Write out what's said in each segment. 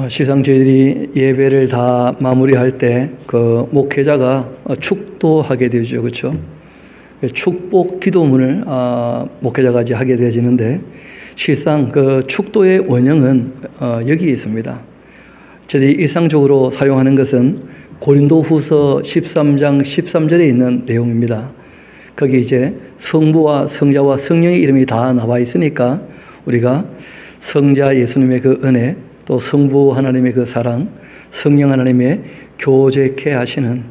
시상 저희들이 예배를 다 마무리할 때 그 목회자가 축도하게 되죠, 그렇죠? 축복 기도문을 목회자가 이제 하게 되어지는데 실상 그 축도의 원형은 여기에 있습니다. 저희들이 일상적으로 사용하는 것은 고린도후서 13장 13절에 있는 내용입니다. 거기 이제 성부와 성자와 성령의 이름이 다 나와 있으니까 우리가 성자 예수님의 그 은혜, 또 성부 하나님의 그 사랑, 성령 하나님의 교제케 하시는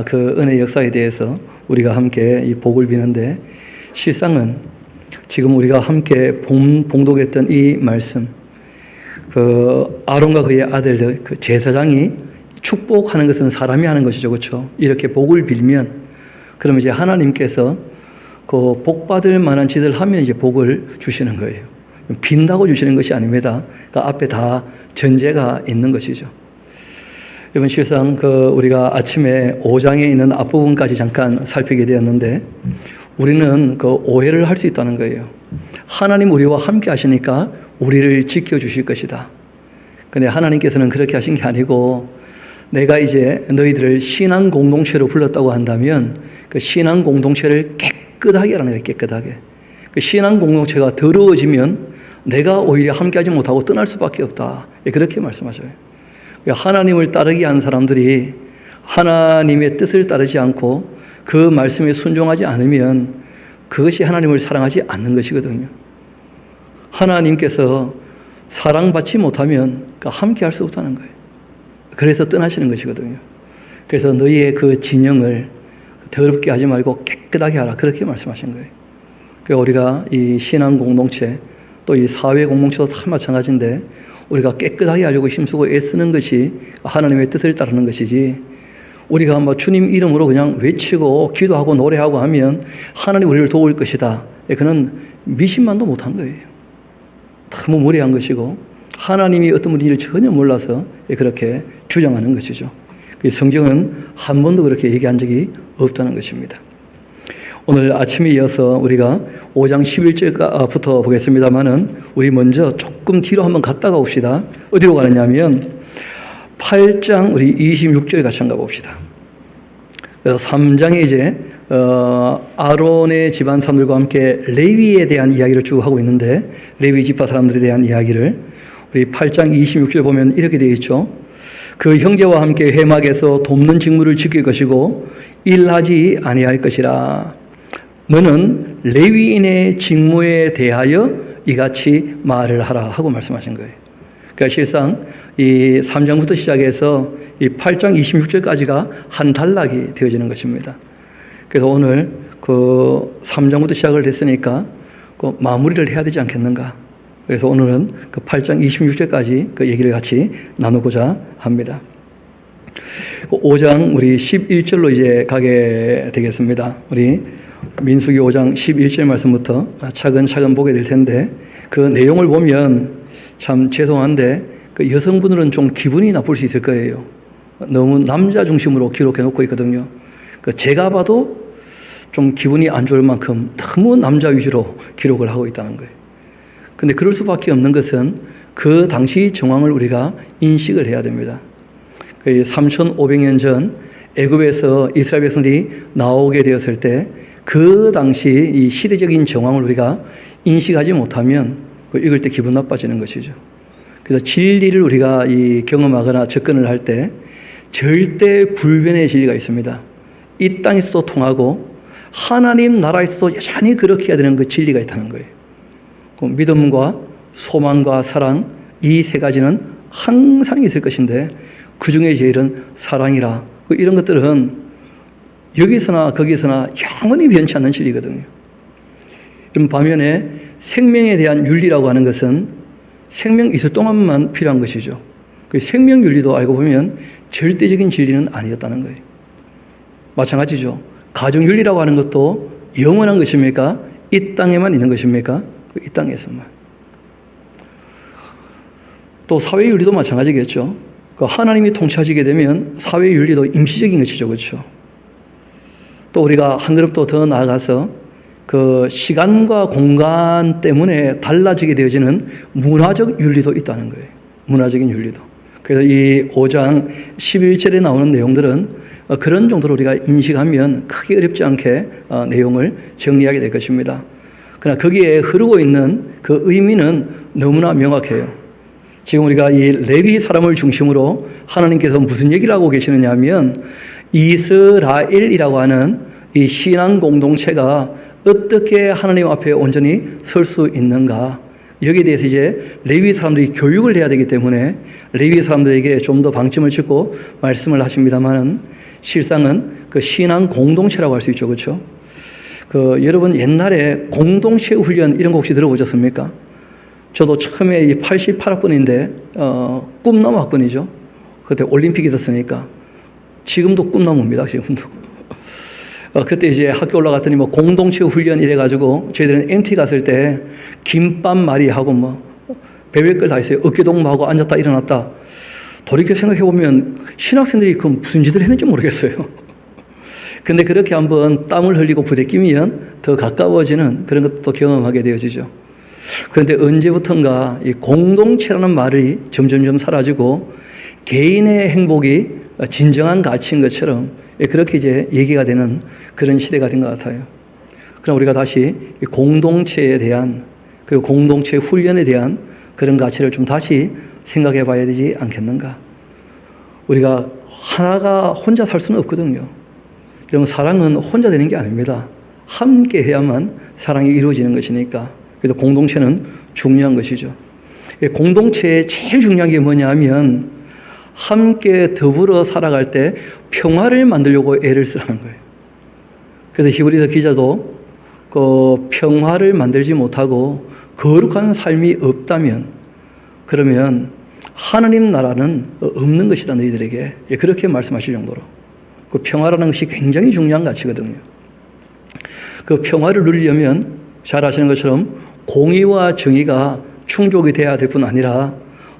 그 은혜 역사에 대해서 우리가 함께 이 복을 비는데, 실상은 지금 우리가 함께 봉독했던 이 말씀, 그 아론과 그의 아들들, 그 제사장이 축복하는 것은 사람이 하는 것이죠, 그렇죠? 이렇게 복을 빌면, 그러면 이제 하나님께서 그 복 받을 만한 짓을 하면 이제 복을 주시는 거예요. 빈다고 주시는 것이 아닙니다. 그 앞에 다 전제가 있는 것이죠. 이번 실상 우리가 아침에 5장에 있는 앞부분까지 잠깐 살피게 되었는데, 우리는 그 오해를 할 수 있다는 거예요. 하나님 우리와 함께 하시니까 우리를 지켜주실 것이다. 근데 하나님께서는 그렇게 하신 게 아니고, 내가 이제 너희들을 신앙 공동체로 불렀다고 한다면 그 신앙 공동체를 깨끗하게 하라는 거예요. 깨끗하게. 그 신앙 공동체가 더러워지면 내가 오히려 함께하지 못하고 떠날 수밖에 없다. 그렇게 말씀하셔요. 하나님을 따르기 위한 사람들이 하나님의 뜻을 따르지 않고 그 말씀에 순종하지 않으면 그것이 하나님을 사랑하지 않는 것이거든요. 하나님께서 사랑받지 못하면 함께할 수 없다는 거예요. 그래서 떠나시는 것이거든요. 그래서 너희의 그 진영을 더럽게 하지 말고 깨끗하게 하라. 그렇게 말씀하신 거예요. 그러니까 우리가 이 신앙 공동체, 또 이 사회 공동체도 다 마찬가지인데, 우리가 깨끗하게 하려고 힘쓰고 애쓰는 것이 하나님의 뜻을 따르는 것이지, 우리가 주님 이름으로 그냥 외치고 기도하고 노래하고 하면 하나님 우리를 도울 것이다. 그는 미신만도 못한 거예요. 너무 무례한 것이고, 하나님이 어떤 분인지를 전혀 몰라서 그렇게 주장하는 것이죠. 성경은 한 번도 그렇게 얘기한 적이 없다는 것입니다. 오늘 아침에 이어서 우리가 5장 11절부터 보겠습니다만은, 우리 먼저 조금 뒤로 한번 갔다가 봅시다. 어디로 가느냐면 8장 우리 26절 같이 한번 가봅시다. 3장에 이제 아론의 집안 사람들과 함께 레위에 대한 이야기를 쭉 하고 있는데, 레위 지파 사람들에 대한 이야기를 우리 8장 26절 보면 이렇게 되어 있죠. 그 형제와 함께 회막에서 돕는 직무를 지킬 것이고 일하지 아니할 것이라. 너는 레위인의 직무에 대하여 이같이 말을 하라 하고 말씀하신 거예요. 그러니까 실상 이 3장부터 시작해서 이 8장 26절까지가 한 단락이 되어지는 것입니다. 그래서 오늘 그 3장부터 시작을 했으니까 그 마무리를 해야 되지 않겠는가. 그래서 오늘은 그 8장 26절까지 그 얘기를 같이 나누고자 합니다. 5장 우리 11절로 이제 가게 되겠습니다. 우리 민수기 5장 11절 말씀부터 차근차근 보게 될 텐데, 그 내용을 보면 참 죄송한데 그 여성분들은 좀 기분이 나쁠 수 있을 거예요. 너무 남자 중심으로 기록해 놓고 있거든요. 제가 봐도 좀 기분이 안 좋을 만큼 너무 남자 위주로 기록을 하고 있다는 거예요. 근데 그럴 수밖에 없는 것은 그 당시 정황을 우리가 인식을 해야 됩니다. 3,500년 전 애굽에서 이스라엘 백성들이 나오게 되었을 때 그 당시 이 시대적인 정황을 우리가 인식하지 못하면 읽을 때 기분 나빠지는 것이죠. 그래서 진리를 우리가 경험하거나 접근을 할 때 절대 불변의 진리가 있습니다. 이 땅에서도 통하고 하나님 나라에서도 여전히 그렇게 해야 되는 그 진리가 있다는 거예요. 믿음과 소망과 사랑, 이 세 가지는 항상 있을 것인데 그 중에 제일은 사랑이라. 이런 것들은 여기서나 거기서나 영원히 변치 않는 진리거든요. 그럼 반면에 생명에 대한 윤리라고 하는 것은 생명 있을 동안만 필요한 것이죠. 그 생명 윤리도 알고 보면 절대적인 진리는 아니었다는 거예요. 마찬가지죠. 가정 윤리라고 하는 것도 영원한 것입니까? 이 땅에만 있는 것입니까? 이 땅에서만. 또 사회 윤리도 마찬가지겠죠. 하나님이 통치하시게 되면 사회 윤리도 임시적인 것이죠, 그렇죠? 또 우리가 한 걸음 더 나아가서 그 시간과 공간 때문에 달라지게 되어지는 문화적 윤리도 있다는 거예요. 문화적인 윤리도. 그래서 이 5장 11절에 나오는 내용들은 그런 정도로 우리가 인식하면 크게 어렵지 않게 내용을 정리하게 될 것입니다. 그러나 거기에 흐르고 있는 그 의미는 너무나 명확해요. 지금 우리가 이 레위 사람을 중심으로 하나님께서 무슨 얘기를 하고 계시느냐 하면 이스라엘이라고 하는 이 신앙 공동체가 어떻게 하나님 앞에 온전히 설 수 있는가, 여기에 대해서 이제 레위 사람들이 교육을 해야 되기 때문에 레위 사람들에게 좀 더 방점을 찍고 말씀을 하십니다만은 실상은 그 신앙 공동체라고 할 수 있죠. 그렇죠? 여러분 옛날에 공동체 훈련 이런 거 혹시 들어보셨습니까? 저도 처음에 이 88학번인데 꿈나무 학번이죠. 그때 올림픽이 있었으니까 지금도 꿈나무입니다. 지금도. 그때 이제 학교 올라갔더니 뭐 공동체 훈련 이래가지고 저희들은 MT 갔을 때 김밥 말이하고 뭐 별별 걸 다 있어요. 어깨동무하고 앉았다 일어났다. 돌이켜 생각해보면 신학생들이 그 무슨 짓을 했는지 모르겠어요. 근데 그렇게 한번 땀을 흘리고 부대 끼면 더 가까워지는 그런 것도 경험하게 되어지죠. 그런데 언제부턴가 이 공동체라는 말이 점점점 사라지고 개인의 행복이 진정한 가치인 것처럼 그렇게 이제 얘기가 되는 그런 시대가 된 것 같아요. 그럼 우리가 다시 공동체에 대한 그리고 공동체 훈련에 대한 그런 가치를 좀 다시 생각해 봐야 되지 않겠는가. 우리가 하나가 혼자 살 수는 없거든요. 여러분 사랑은 혼자 되는 게 아닙니다. 함께 해야만 사랑이 이루어지는 것이니까. 그래서 공동체는 중요한 것이죠. 공동체의 제일 중요한 게 뭐냐 하면 함께 더불어 살아갈 때 평화를 만들려고 애를 쓰라는 거예요. 그래서 히브리서 기자도 그 평화를 만들지 못하고 거룩한 삶이 없다면 그러면 하나님 나라는 없는 것이다 너희들에게. 그렇게 말씀하실 정도로 그 평화라는 것이 굉장히 중요한 가치거든요. 그 평화를 누리려면 잘 아시는 것처럼 공의와 정의가 충족이 돼야 될 뿐 아니라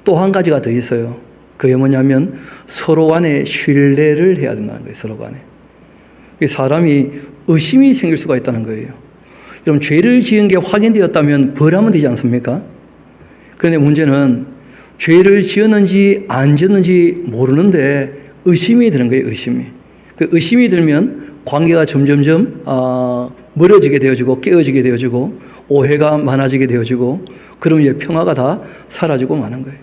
또 한 가지가 더 있어요. 그게 뭐냐면 서로 간에 신뢰를 해야 된다는 거예요. 서로 간에. 사람이 의심이 생길 수가 있다는 거예요. 여러분 죄를 지은 게 확인되었다면 벌하면 되지 않습니까? 그런데 문제는 죄를 지었는지 안 지었는지 모르는데 의심이 드는 거예요. 의심이. 그 의심이 들면 관계가 점점점 멀어지게 되어지고 깨어지게 되어지고 오해가 많아지게 되어지고 그러면 이제 평화가 다 사라지고 마는 거예요.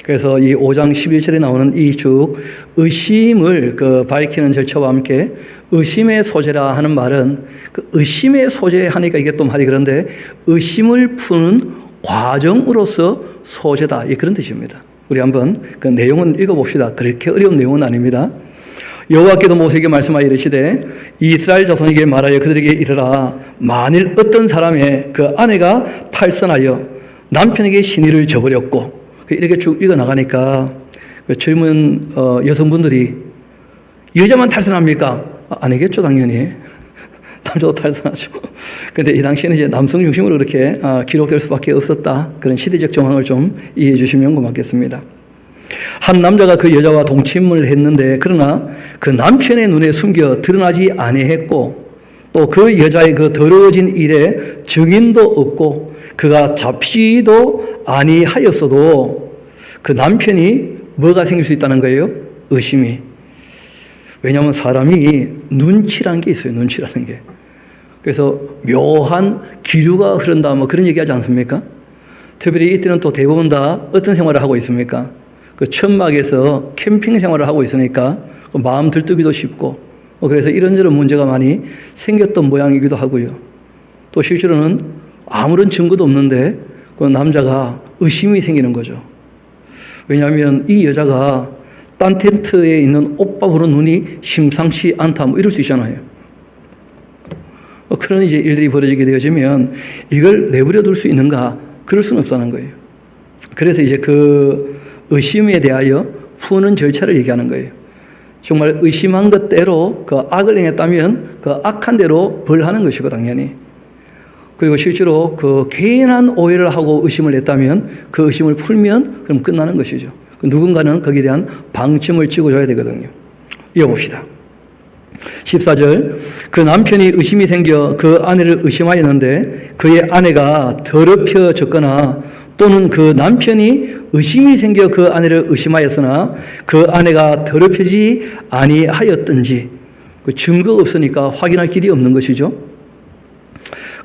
그래서 이 5장 11절에 나오는 이 쭉 의심을 밝히는 절차와 함께 의심의 소재라 하는 말은 그 의심의 소재 하니까 이게 또 말이 그런데 의심을 푸는 과정으로서 소재다. 그런 뜻입니다. 우리 한번 그 내용은 읽어봅시다. 그렇게 어려운 내용은 아닙니다. 여호와께도 모세에게 말씀하여 이르시되 이스라엘 자손에게 말하여 그들에게 이르라 만일 어떤 사람의 그 아내가 탈선하여 남편에게 신의를 저버렸고 이렇게 쭉 읽어나가니까 그 젊은 여성분들이 여자만 탈선합니까? 아니겠죠 당연히. 남자도 탈선하죠. 그런데 이 당시에는 이제 남성 중심으로 그렇게 기록될 수밖에 없었다. 그런 시대적 정황을 좀 이해해 주시면 고맙겠습니다. 한 남자가 그 여자와 동침을 했는데 그러나 그 남편의 눈에 숨겨 드러나지 아니했고 또 그 여자의 그 더러워진 일에 증인도 없고 그가 잡히지도 아니하였어도 그 남편이 뭐가 생길 수 있다는 거예요? 의심이. 왜냐하면 사람이 눈치라는 게 있어요. 눈치라는 게. 그래서 묘한 기류가 흐른다 뭐 그런 얘기하지 않습니까? 특별히 이때는 또 대부분 다 어떤 생활을 하고 있습니까? 그 천막에서 캠핑 생활을 하고 있으니까 마음 들뜨기도 쉽고 그래서 이런저런 문제가 많이 생겼던 모양이기도 하고요. 또 실제로는 아무런 증거도 없는데 그 남자가 의심이 생기는 거죠. 왜냐하면 이 여자가 딴 텐트에 있는 오빠 보는 눈이 심상치 않다 뭐 이럴 수 있잖아요. 그런 이제 일들이 벌어지게 되어지면 이걸 내버려 둘 수 있는가? 그럴 수는 없다는 거예요. 그래서 이제 그 의심에 대하여 푸는 절차를 얘기하는 거예요. 정말 의심한 것대로 그 악을 행했다면 그 악한 대로 벌하는 것이고 당연히. 그리고 실제로 그 개인한 오해를 하고 의심을 했다면 그 의심을 풀면 그럼 끝나는 것이죠. 누군가는 거기에 대한 방점을 찍어줘야 되거든요. 이어봅시다. 14절 그 남편이 의심이 생겨 그 아내를 의심하였는데 그의 아내가 더럽혀졌거나 또는 그 남편이 의심이 생겨 그 아내를 의심하였으나 그 아내가 더럽혀지지 아니하였든지 그 증거가 없으니까 확인할 길이 없는 것이죠.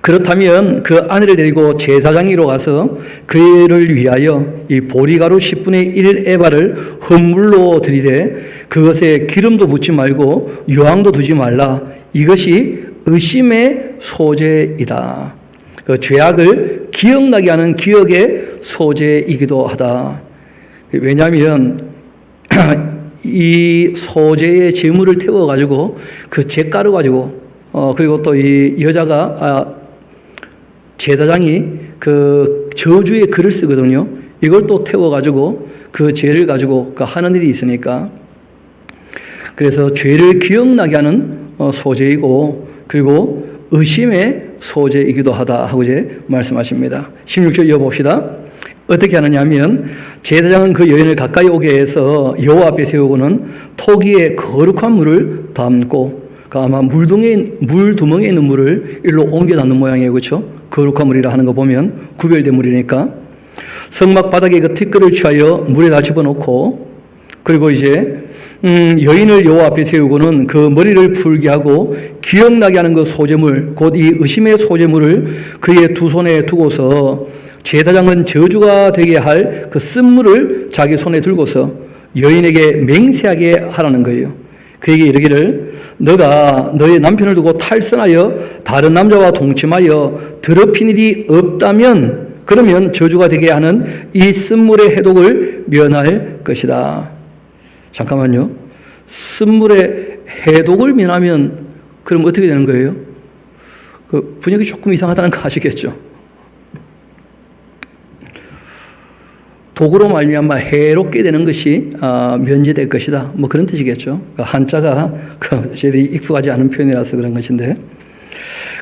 그렇다면 그 아내를 데리고 제사장이로 가서 그를 위하여 이 보리가루 10분의 1 에바를 헌물로 드리되 그것에 기름도 붓지 말고 유황도 두지 말라. 이것이 의심의 소재이다. 그 죄악을 기억나게 하는 기억의 소재이기도 하다. 왜냐하면 이 소재의 재물을 태워가지고 그 잿가루 가지고 그리고 또 이 여자가 제사장이 그 저주의 글을 쓰거든요. 이걸 또 태워가지고 그 죄를 가지고 하는 일이 있으니까 그래서 죄를 기억나게 하는 소재이고 그리고 의심의 소재이기도 하다 하고 이제 말씀하십니다. 16절 이어봅시다. 어떻게 하느냐 하면 제사장은 그 여인을 가까이 오게 해서 여호와 앞에 세우고는 토 위에 거룩한 물을 담고 아마 물두멍에 있는 물을 일로 옮겨 놨는 모양이에요. 그렇죠? 거룩한 물이라 하는 거 보면 구별된 물이니까 성막 바닥에 그 티끌을 취하여 물에다 집어넣고 그리고 이제 여인을 여호와 앞에 세우고는 그 머리를 풀게 하고 기억나게 하는 그 소재물 곧 이 의심의 소재물을 그의 두 손에 두고서 제사장은 저주가 되게 할 그 쓴물을 자기 손에 들고서 여인에게 맹세하게 하라는 거예요. 그에게 이르기를 너가 너의 남편을 두고 탈선하여 다른 남자와 동침하여 더럽힌 일이 없다면 그러면 저주가 되게 하는 이 쓴물의 해독을 면할 것이다. 잠깐만요. 쓴물의 해독을 면하면 그럼 어떻게 되는 거예요? 그 분위기 조금 이상하다는 거 아시겠죠? 독으로 말미암아 해롭게 되는 것이 면제될 것이다. 뭐 그런 뜻이겠죠. 한자가 저희들이 익숙하지 않은 표현이라서 그런 것인데.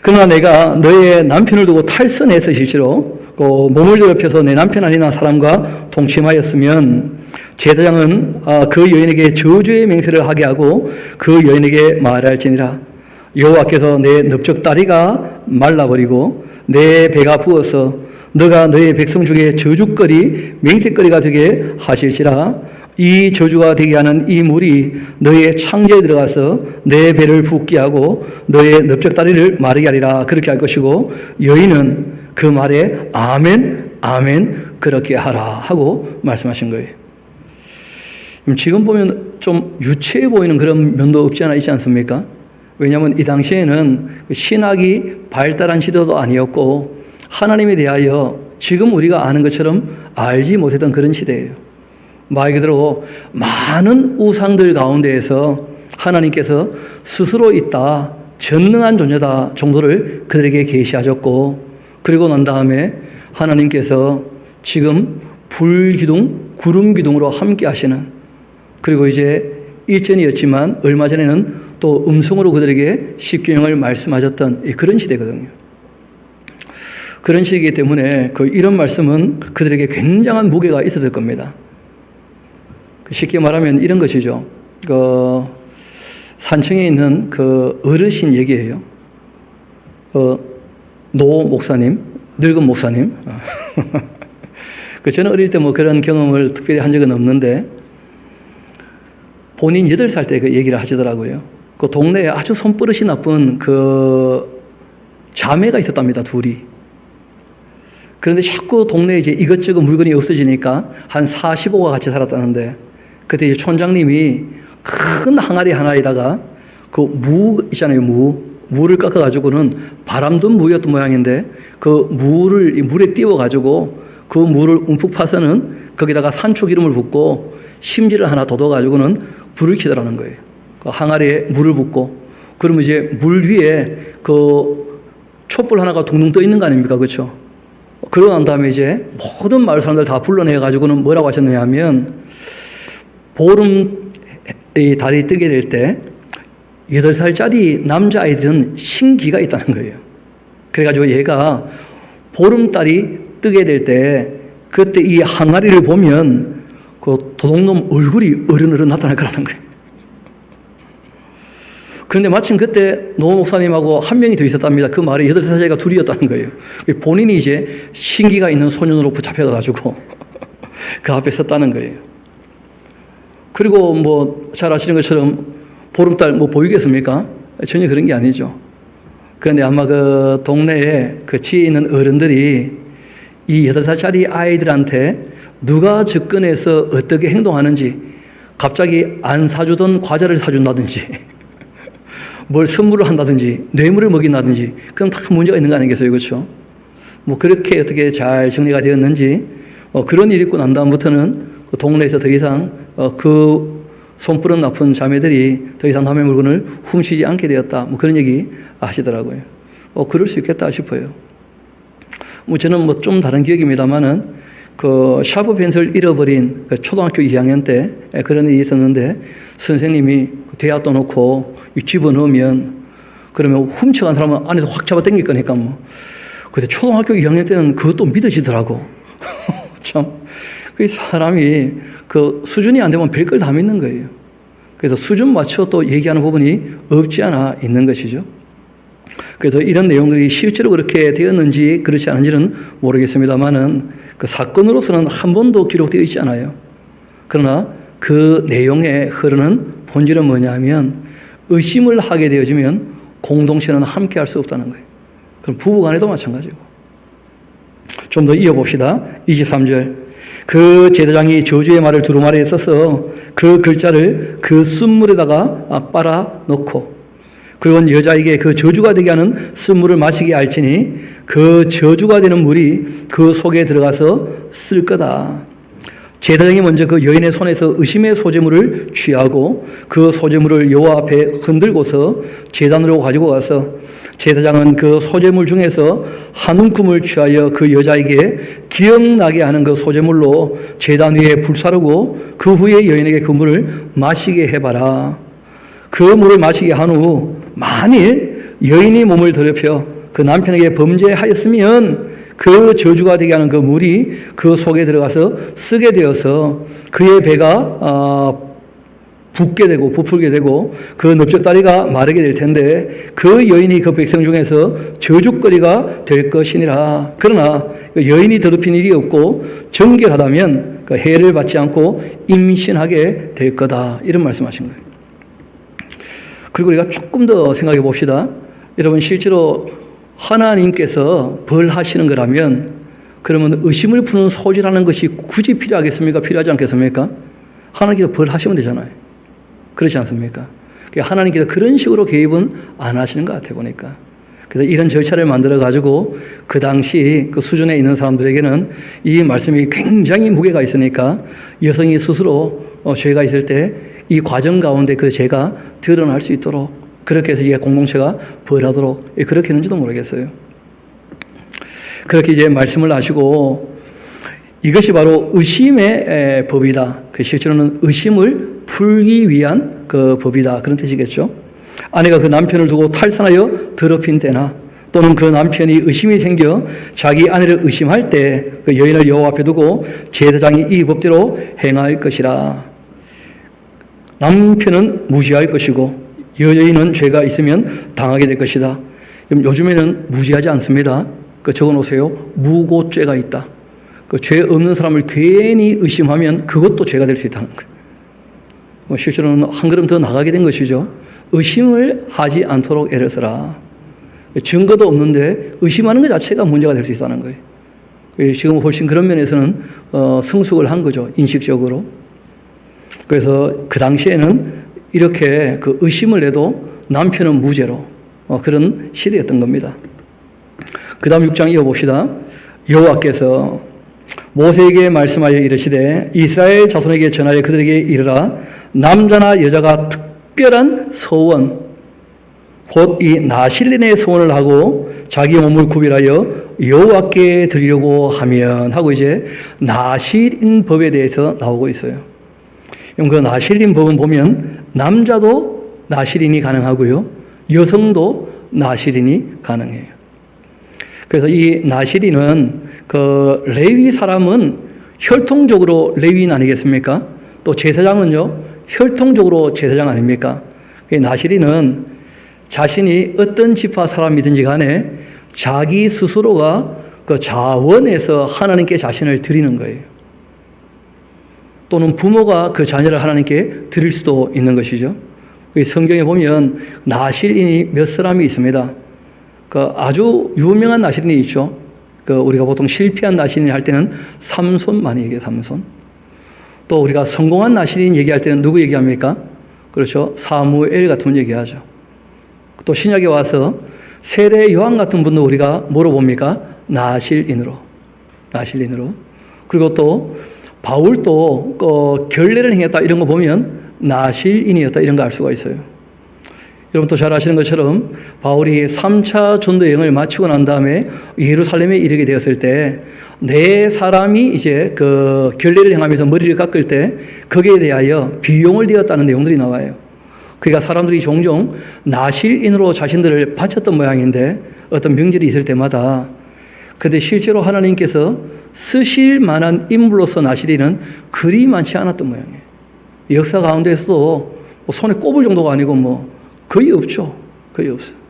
그러나 내가 너의 남편을 두고 탈선해서 실제로 몸을 더럽혀서 내 남편 아니나 사람과 동침하였으면 제사장은 그 여인에게 저주의 맹세를 하게 하고 그 여인에게 말할지니라. 여호와께서 내 넓적다리가 말라버리고 내 배가 부어서 너가 너의 백성 중에 저주거리 맹세거리가 되게 하실지라. 이 저주가 되게 하는 이 물이 너의 창자에 들어가서 내 배를 붓게 하고 너의 넓적다리를 마르게 하리라. 그렇게 할 것이고 여인은 그 말에 아멘 아멘 그렇게 하라 하고 말씀하신 거예요. 지금 보면 좀 유치해 보이는 그런 면도 없지 않아 있지 않습니까? 왜냐하면 이 당시에는 신학이 발달한 시대도 아니었고 하나님에 대하여 지금 우리가 아는 것처럼 알지 못했던 그런 시대예요. 말 그대로 많은 우상들 가운데에서 하나님께서 스스로 있다, 전능한 존재다 정도를 그들에게 계시하셨고 그리고 난 다음에 하나님께서 지금 불기둥, 구름기둥으로 함께 하시는 그리고 이제 일전이었지만 얼마 전에는 또 음성으로 그들에게 십계명을 말씀하셨던 그런 시대거든요. 그런 시기이기 때문에 이런 말씀은 그들에게 굉장한 무게가 있었을 겁니다. 쉽게 말하면 이런 것이죠. 산청에 있는 어르신 얘기예요. 노 목사님, 늙은 목사님. 저는 어릴 때 뭐 그런 경험을 특별히 한 적은 없는데 본인 8살 때 그 얘기를 하시더라고요. 그 동네에 아주 손버릇이 나쁜 자매가 있었답니다, 둘이. 그런데 자꾸 동네에 이제 이것저것 물건이 없어지니까 한 45가 같이 살았다는데 그때 이제 촌장님이 큰 항아리 하나에다가 무 있잖아요, 무를 깎아가지고는 바람든 무였던 모양인데 그 무를 물에 띄워가지고 그 무를 움푹 파서는 거기다가 산초 기름을 붓고 심지를 하나 돋아가지고는 불을 켜더라는 거예요. 그 항아리에 물을 붓고 그러면 이제 물 위에 촛불 하나가 둥둥 떠 있는 거 아닙니까, 그렇죠? 그러고 난 다음에 이제 모든 마을 사람들 다 불러내가지고는 뭐라고 하셨느냐 하면 보름 달이 뜨게 될 때 8살짜리 남자아이들은 신기가 있다는 거예요. 그래가지고 얘가 보름달이 뜨게 될 때 그때 이 항아리를 보면 도둑놈 얼굴이 어른어른 나타날 거라는 거예요. 그런데 마침 그때 노 목사님하고 한 명이 더 있었답니다. 그 말이 8살짜리가 둘이었다는 거예요. 본인이 이제 신기가 있는 소년으로 붙잡혀가지고 그 앞에 섰다는 거예요. 그리고 뭐 잘 아시는 것처럼 보름달 뭐 보이겠습니까? 전혀 그런 게 아니죠. 그런데 아마 그 동네에 그 지에 있는 어른들이 이 8살짜리 아이들한테 누가 접근해서 어떻게 행동하는지, 갑자기 안 사주던 과자를 사준다든지 뭘 선물을 한다든지 뇌물을 먹인다든지, 그럼 다 문제가 있는 거 아니겠어요? 그렇죠? 뭐 그렇게 어떻게 잘 정리가 되었는지, 그런 일이 있고 난 다음부터는 그 동네에서 더 이상 그 손버릇 나쁜 자매들이 더 이상 남의 물건을 훔치지 않게 되었다. 뭐 그런 얘기 하시더라고요. 그럴 수 있겠다 싶어요. 뭐 저는 뭐 좀 다른 기억입니다만은 그 샤브 펜슬 잃어버린 그 초등학교 2학년 때 그런 일이 있었는데, 선생님이 대야 떠놓고 집어넣으면 그러면 훔쳐간 사람은 안에서 확 잡아 당길 거니까 뭐. 근데 초등학교 2학년 때는 그것도 믿어지더라고. 참. 그 사람이 그 수준이 안 되면 별걸 다 믿는 거예요. 그래서 수준 맞춰 또 얘기하는 부분이 없지 않아 있는 것이죠. 그래서 이런 내용들이 실제로 그렇게 되었는지 그렇지 않은지는 모르겠습니다만은 그 사건으로서는 한 번도 기록되어 있지 않아요. 그러나 그 내용에 흐르는 본질은 뭐냐면, 의심을 하게 되어지면 공동체는 함께 할 수 없다는 거예요. 그럼 부부간에도 마찬가지고. 좀 더 이어봅시다. 23절. 그 제사장이 저주의 말을 두루마리에 써서 그 글자를 그 쓴물에다가 빨아 넣고, 그리고 여자에게 그 저주가 되게 하는 쓴물을 마시게 할지니 그 저주가 되는 물이 그 속에 들어가서 쓸 거다. 제사장이 먼저 그 여인의 손에서 의심의 소재물을 취하고 그 소재물을 여호와 앞에 흔들고서 제단으로 가지고 가서, 제사장은 그 소재물 중에서 한 움큼을 취하여 그 여자에게 기억나게 하는 그 소재물로 제단 위에 불사르고 그 후에 여인에게 그 물을 마시게 해봐라. 그 물을 마시게 한 후 만일 여인이 몸을 더럽혀 그 남편에게 범죄하였으면 그 저주가 되게 하는 그 물이 그 속에 들어가서 쓰게 되어서 그의 배가 붓게 되고 부풀게 되고 그 넓적다리가 마르게 될 텐데, 그 여인이 그 백성 중에서 저주거리가 될 것이니라. 그러나 여인이 더럽힌 일이 없고 정결하다면 그 해를 받지 않고 임신하게 될 거다. 이런 말씀하신 거예요. 그리고 우리가 조금 더 생각해 봅시다. 여러분, 실제로 하나님께서 벌하시는 거라면 그러면 의심을 푸는 소지라는 것이 굳이 필요하겠습니까? 필요하지 않겠습니까? 하나님께서 벌하시면 되잖아요. 그렇지 않습니까? 하나님께서 그런 식으로 개입은 안 하시는 것 같아요, 보니까. 그래서 이런 절차를 만들어가지고 그 당시 그 수준에 있는 사람들에게는 이 말씀이 굉장히 무게가 있으니까 여성이 스스로 죄가 있을 때 이 과정 가운데 그 죄가 드러날 수 있도록, 그렇게 해서 이게 공동체가 벌하도록 그렇게 했는지도 모르겠어요. 그렇게 이제 말씀을 하시고, 이것이 바로 의심의 법이다. 실제로는 의심을 풀기 위한 그 법이다. 그런 뜻이겠죠. 아내가 그 남편을 두고 탈선하여 더럽힌 때나, 또는 그 남편이 의심이 생겨 자기 아내를 의심할 때 그 여인을 여호와 앞에 두고 제사장이 이 법대로 행할 것이라. 남편은 무시할 것이고 여인은 죄가 있으면 당하게 될 것이다. 요즘에는 무시하지 않습니다. 적어놓으세요. 무고죄가 있다. 죄 없는 사람을 괜히 의심하면 그것도 죄가 될 수 있다는 거예요. 실제로는 한 걸음 더 나가게 된 것이죠. 의심을 하지 않도록 애를 써라. 증거도 없는데 의심하는 것 자체가 문제가 될 수 있다는 거예요. 지금 훨씬 그런 면에서는 성숙을 한 거죠. 인식적으로. 그래서 그 당시에는 이렇게 그 의심을 해도 남편은 무죄로 그런 시대였던 겁니다. 그 다음 6장 이어봅시다. 여호와께서 모세에게 말씀하여 이르시되 이스라엘 자손에게 전하여 그들에게 이르라. 남자나 여자가 특별한 소원, 곧 이 나실린의 소원을 하고 자기 몸을 구별하여 여호와께 드리려고 하면 하고 이제 나실인 법에 대해서 나오고 있어요. 그 나실인 법은 보면 남자도 나실인이 가능하고요, 여성도 나실인이 가능해요. 그래서 이 나실인은 그 레위 사람은 혈통적으로 레위인 아니겠습니까? 또 제사장은요 혈통적으로 제사장 아닙니까? 나실인은 자신이 어떤 지파 사람이든지 간에 자기 스스로가 그 자원해서 하나님께 자신을 드리는 거예요. 또는 부모가 그 자녀를 하나님께 드릴 수도 있는 것이죠. 성경에 보면 나실인이 몇 사람이 있습니다. 그 아주 유명한 나실인이 있죠. 그 우리가 보통 실패한 나실인 할 때는 삼손 많이 얘기해요. 삼손. 또 우리가 성공한 나실인 얘기할 때는 누구 얘기합니까? 그렇죠. 사무엘 같은 분 얘기하죠. 또 신약에 와서 세례 요한 같은 분도 우리가 뭐로 봅니까? 나실인으로. 그리고 또 바울도 결례를 행했다 이런 거 보면 나실인이었다 이런 거 알 수가 있어요. 여러분 또 잘 아시는 것처럼 바울이 3차 전도 여행을 마치고 난 다음에 예루살렘에 이르게 되었을 때 네 사람이 이제 그 결례를 행하면서 머리를 깎을 때 거기에 대하여 비용을 드렸다는 내용들이 나와요. 그러니까 사람들이 종종 나실인으로 자신들을 바쳤던 모양인데 어떤 명절이 있을 때마다 그런데 실제로 하나님께서 쓰실 만한 인물로서 나실인은 그리 많지 않았던 모양이에요. 역사 가운데서도 손에 꼽을 정도가 아니고 거의 없죠. 거의 없어요.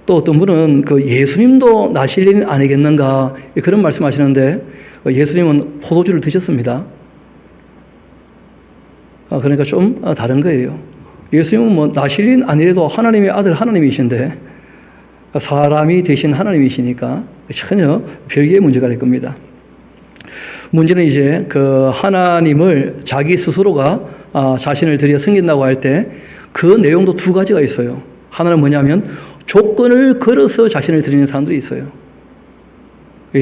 또 어떤 분은 그 예수님도 나실인 아니겠는가 그런 말씀하시는데 예수님은 포도주를 드셨습니다. 그러니까 좀 다른 거예요. 예수님은 나실인 아니래도 하나님의 아들 하나님이신데 사람이 되신 하나님이시니까 전혀 별개의 문제가 될 겁니다. 문제는 이제 그 하나님을 자기 스스로가 자신을 들여 섬긴다고 할 때 그 내용도 두 가지가 있어요. 하나는 뭐냐면 조건을 걸어서 자신을 드리는 사람들이 있어요.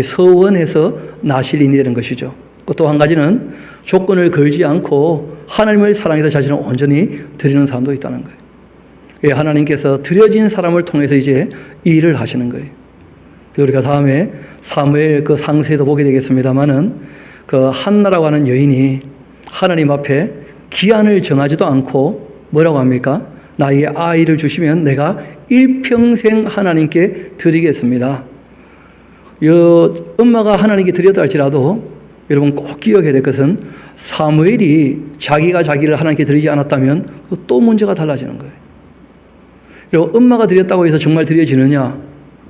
서원해서 나실인이 되는 것이죠. 또 한 가지는 조건을 걸지 않고 하나님을 사랑해서 자신을 온전히 드리는 사람도 있다는 거예요. 하나님께서 드려진 사람을 통해서 이제 일을 하시는 거예요. 우리가 다음에 사무엘 그 상세에도 보게 되겠습니다만은 그 한나라고 하는 여인이 하나님 앞에 기한을 정하지도 않고 뭐라고 합니까? 나에게 아이를 주시면 내가 일평생 하나님께 드리겠습니다. 엄마가 하나님께 드렸다 할지라도 여러분 꼭 기억해야 될 것은 사무엘이 자기가 자기를 하나님께 드리지 않았다면 또 문제가 달라지는 거예요. 여러분 엄마가 드렸다고 해서 정말 드려지느냐?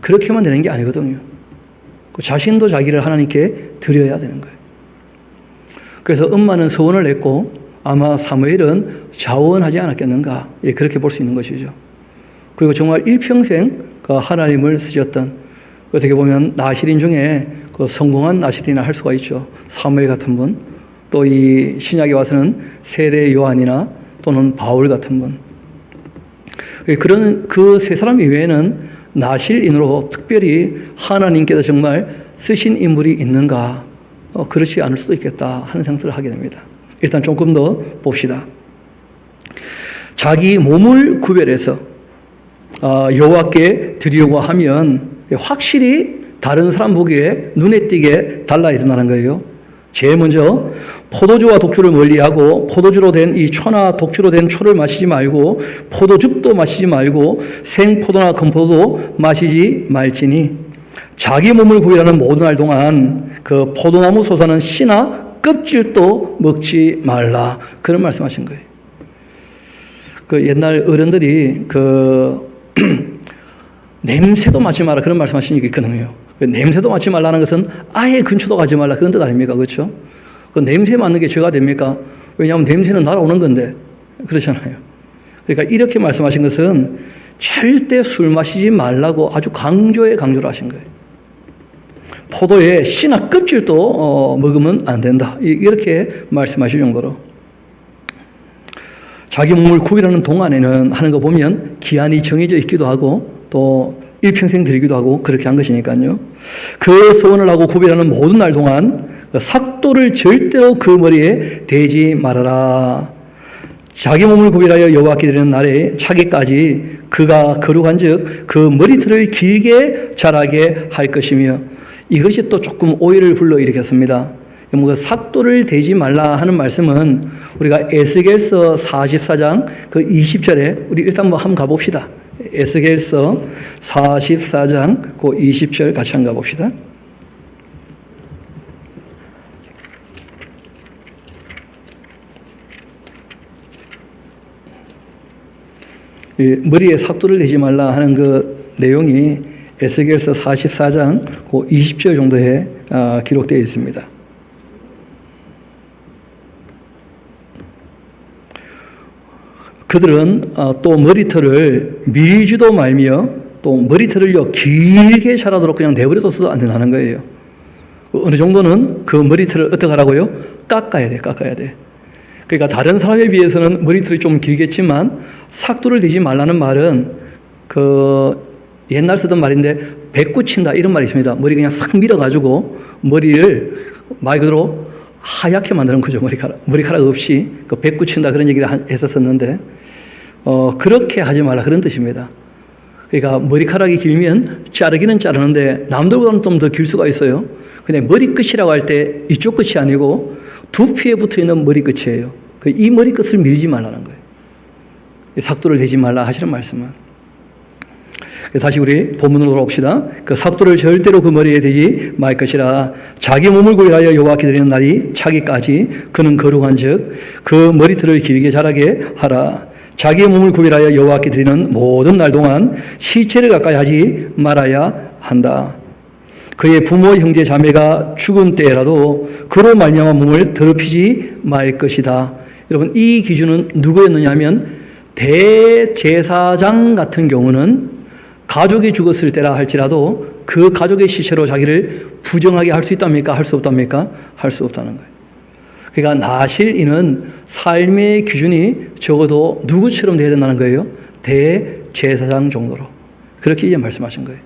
그렇게만 되는 게 아니거든요. 자신도 자기를 하나님께 드려야 되는 거예요. 그래서 엄마는 서원을 했고 아마 사무엘은 자원하지 않았겠는가 그렇게 볼 수 있는 것이죠. 그리고 정말 일평생 그 하나님을 쓰셨던 어떻게 보면 나실인 중에 그 성공한 나실인이라 할 수가 있죠. 사무엘 같은 분, 또 이 신약에 와서는 세례 요한이나 또는 바울 같은 분. 그런 그 세 사람 이외에는 나실인으로 특별히 하나님께서 정말 쓰신 인물이 있는가? 그렇지 않을 수도 있겠다 하는 생각을 하게 됩니다. 일단 조금 더 봅시다. 자기 몸을 구별해서 여호와께 드리려고 하면 확실히 다른 사람 보기에 눈에 띄게 달라야 된다는 거예요. 제일 먼저 포도주와 독주를 멀리하고 포도주로 된 이 초나 독주로 된 초를 마시지 말고 포도즙도 마시지 말고 생포도나 건포도도 마시지 말지니 자기 몸을 구별하는 모든 날 동안 그 포도나무 솟아는 씨나 껍질도 먹지 말라. 그런 말씀하신 거예요. 그 옛날 어른들이 그 냄새도 맡지 마라 그런 말씀하신 게 있거든요. 냄새도 맡지 말라는 것은 아예 근처도 가지 말라 그런 뜻 아닙니까? 그렇죠? 그 냄새 맡는 게 죄가 됩니까? 왜냐하면 냄새는 날아오는 건데 그렇잖아요. 그러니까 이렇게 말씀하신 것은 절대 술 마시지 말라고 아주 강조를 하신 거예요. 포도의 씨나 껍질도 먹으면 안 된다. 이렇게 말씀하실 정도로. 자기 몸을 구별하는 동안에는 하는 거 보면 기한이 정해져 있기도 하고 또 일평생 드리기도 하고 그렇게 한 것이니까요. 그 서원을 하고 구별하는 모든 날 동안 삭도를 절대로 그 머리에 대지 말아라. 자기 몸을 구별하여 여호와께 드리는 날에 차기까지 그가 거룩한즉 그 머리털을 길게 자라게 할 것이며 이것이 또 조금 오해를 불러일으켰습니다. 그 삭도를 대지 말라 하는 말씀은 우리가 에스겔서 44장 그 20절에 우리 일단 한번 가봅시다. 에스겔서 44장 그 20절 같이 한번 가봅시다. 이 머리에 삭도를 내지 말라 하는 그 내용이 에스겔서 44장 20절 정도에 기록되어 있습니다. 그들은 또 머리털을 밀지도 말며 또 머리털을요 길게 자라도록 그냥 내버려둬서도 안 된다는 거예요. 어느 정도는 그 머리털을 어떻게 하라고요? 깎아야 돼. 그러니까 다른 사람에 비해서는 머리털이 좀 길겠지만 삭도를 대지 말라는 말은 그 옛날 쓰던 말인데 배꾸친다 이런 말이 있습니다. 머리 그냥 싹 밀어가지고 머리를 말 그대로 하얗게 만드는 거죠. 머리카락 없이 그 배꾸친다 그런 얘기를 했었었는데 그렇게 하지 말라 그런 뜻입니다. 그러니까 머리카락이 길면 자르기는 자르는데 남들보다는 좀 더 길 수가 있어요. 근데 머리끝이라고 할 때 이쪽 끝이 아니고 두피에 붙어있는 머리끝이에요. 이 머리끝을 밀지 말라는 거예요. 삭도를 대지 말라 하시는 말씀은. 다시 우리 본문으로 돌아옵시다. 그 삭도를 절대로 그 머리에 대지 말 것이라. 자기 몸을 구별하여 여호와께 드리는 날이 차기까지 그는 거룩한즉 그 머리털을 길게 자라게 하라. 자기의 몸을 구별하여 여호와께 드리는 모든 날 동안 시체를 가까이 하지 말아야 한다. 그의 부모 형제 자매가 죽은 때라도 그로 말미암아 몸을 더럽히지 말 것이다. 여러분 이 기준은 누구였느냐 하면 대제사장 같은 경우는 가족이 죽었을 때라 할지라도 그 가족의 시체로 자기를 부정하게 할 수 있답니까? 할 수 없답니까? 할 수 없다는 거예요. 그러니까 나실인은 삶의 기준이 적어도 누구처럼 되어야 된다는 거예요? 대제사장 정도로. 그렇게 이제 말씀하신 거예요.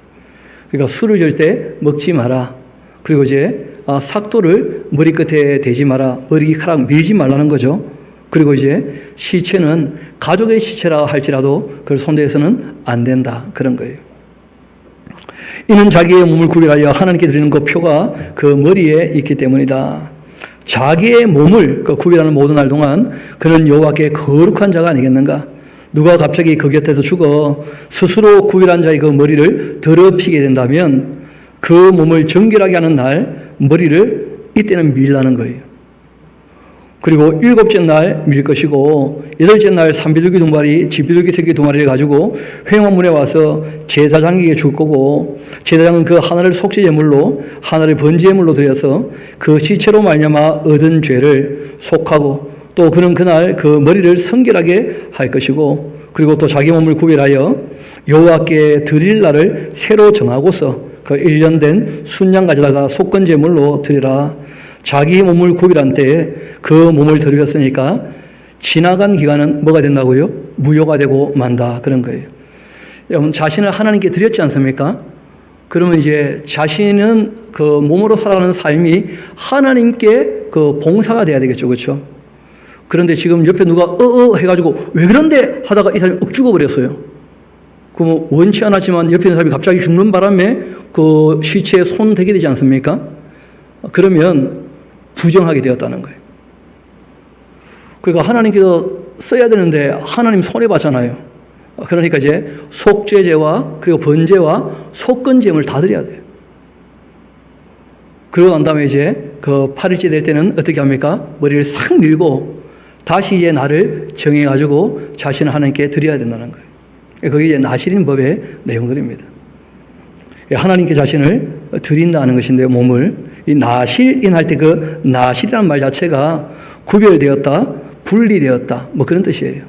그러니까 술을 절대 먹지 마라. 그리고 이제 삭도를 머리끝에 대지 마라. 머리카락 밀지 말라는 거죠. 그리고 이제 시체는 가족의 시체라 할지라도 그걸 손대서는 안 된다. 그런 거예요. 이는 자기의 몸을 구별하여 하나님께 드리는 그 표가 그 머리에 있기 때문이다. 자기의 몸을 구별하는 모든 날 동안 그는 여호와께 거룩한 자가 아니겠는가? 누가 갑자기 그 곁에서 죽어 스스로 구별한 자의 그 머리를 더럽히게 된다면 그 몸을 정결하게 하는 날 머리를 이때는 밀라는 거예요. 그리고 7째 날 밀 것이고 8째 날 산비둘기 2마리, 집비둘기 새끼 2마리를 가지고 회막문에 와서 제사장에게 줄 거고 제사장은 그 하나를 속죄제물로 하나를 번제물로 드려서 그 시체로 말미암아 얻은 죄를 속하고 또 그는 그날 그 머리를 성결하게 할 것이고 그리고 또 자기 몸을 구별하여 여호와께 드릴 날을 새로 정하고서 그 1년 된 순양 가져다가 속건제물로 드리라. 자기 몸을 구별한 때에 그 몸을 드렸으니까 지나간 기간은 뭐가 된다고요? 무효가 되고 만다. 그런 거예요. 여러분 자신을 하나님께 드렸지 않습니까? 그러면 이제 자신은 그 몸으로 살아가는 삶이 하나님께 그 봉사가 돼야 되겠죠. 그렇죠? 그런데 지금 옆에 누가 해가지고 왜 그런데 하다가 이 사람이 억 죽어버렸어요. 그럼 원치 않았지만 옆에 있는 사람이 갑자기 죽는 바람에 그 시체에 손 대게 되지 않습니까? 그러면 부정하게 되었다는 거예요. 그러니까 하나님께서 써야 되는데 하나님 손해봤잖아요. 그러니까 이제 속죄제와 그리고 번제와 속건제물 다 드려야 돼요. 그러고 난 다음에 이제 그 8일째 될 때는 어떻게 합니까? 머리를 싹 밀고 다시 이제 날을 정해가지고 자신을 하나님께 드려야 된다는 거예요. 그게 이제 나실인 법의 내용들입니다. 하나님께 자신을 드린다는 것인데요, 몸을. 이 나실인 할 때 그 나실이라는 말 자체가 구별되었다, 분리되었다, 뭐 그런 뜻이에요.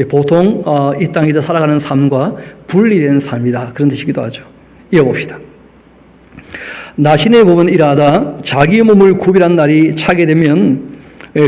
보통 이 땅에서 살아가는 삶과 분리된 삶이다. 그런 뜻이기도 하죠. 이어봅시다. 나신의 법은 이러하다. 자기 몸을 구별한 날이 차게 되면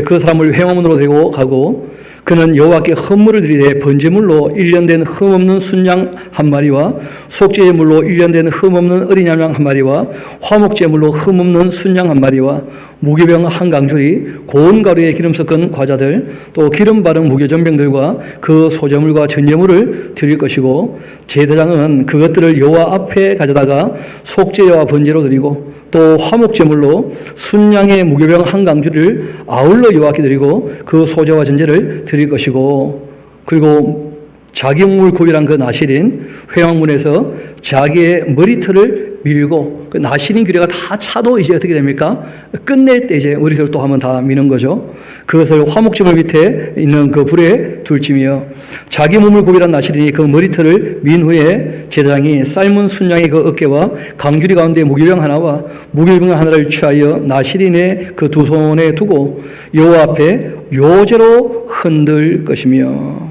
그 사람을 회막문으로 데리고 가고 그는 여호와께 헌물을 드리되 번제물로 1년 된 흠없는 순양 한 마리와 속죄제물로 1년 된 흠없는 어린 양 한 마리와 화목제물로 흠없는 순양 한 마리와 무교병 한 강줄이 고운 가루에 기름 섞은 과자들 또 기름 바른 무교전병들과 그 소제물과 전제물을 드릴 것이고 제사장은 그것들을 여호와 앞에 가져다가 속죄와 번제로 드리고 또 화목제물로 순양의 무교병 한 강주를 아울러 여호와께 드리고 그 소제와 전제를 드릴 것이고 그리고 자기 몸을 구별한 그 나실인 회막문에서 자기의 머리털을 밀고 그 나시린 규례가 다 차도 이제 어떻게 됩니까? 끝낼 때 이제 우리들 또 한번 다 미는 거죠. 그것을 화목제물 밑에 있는 그 불에 둘지며 자기 몸을 구별한 나시린이 그 머리털을 민 후에 제사장이 삶은 순양의 그 어깨와 강주리 가운데 무기병 하나와 무기병 하나를 취하여 나시린의 그 두 손에 두고 여호와 앞에 요제로 흔들 것이며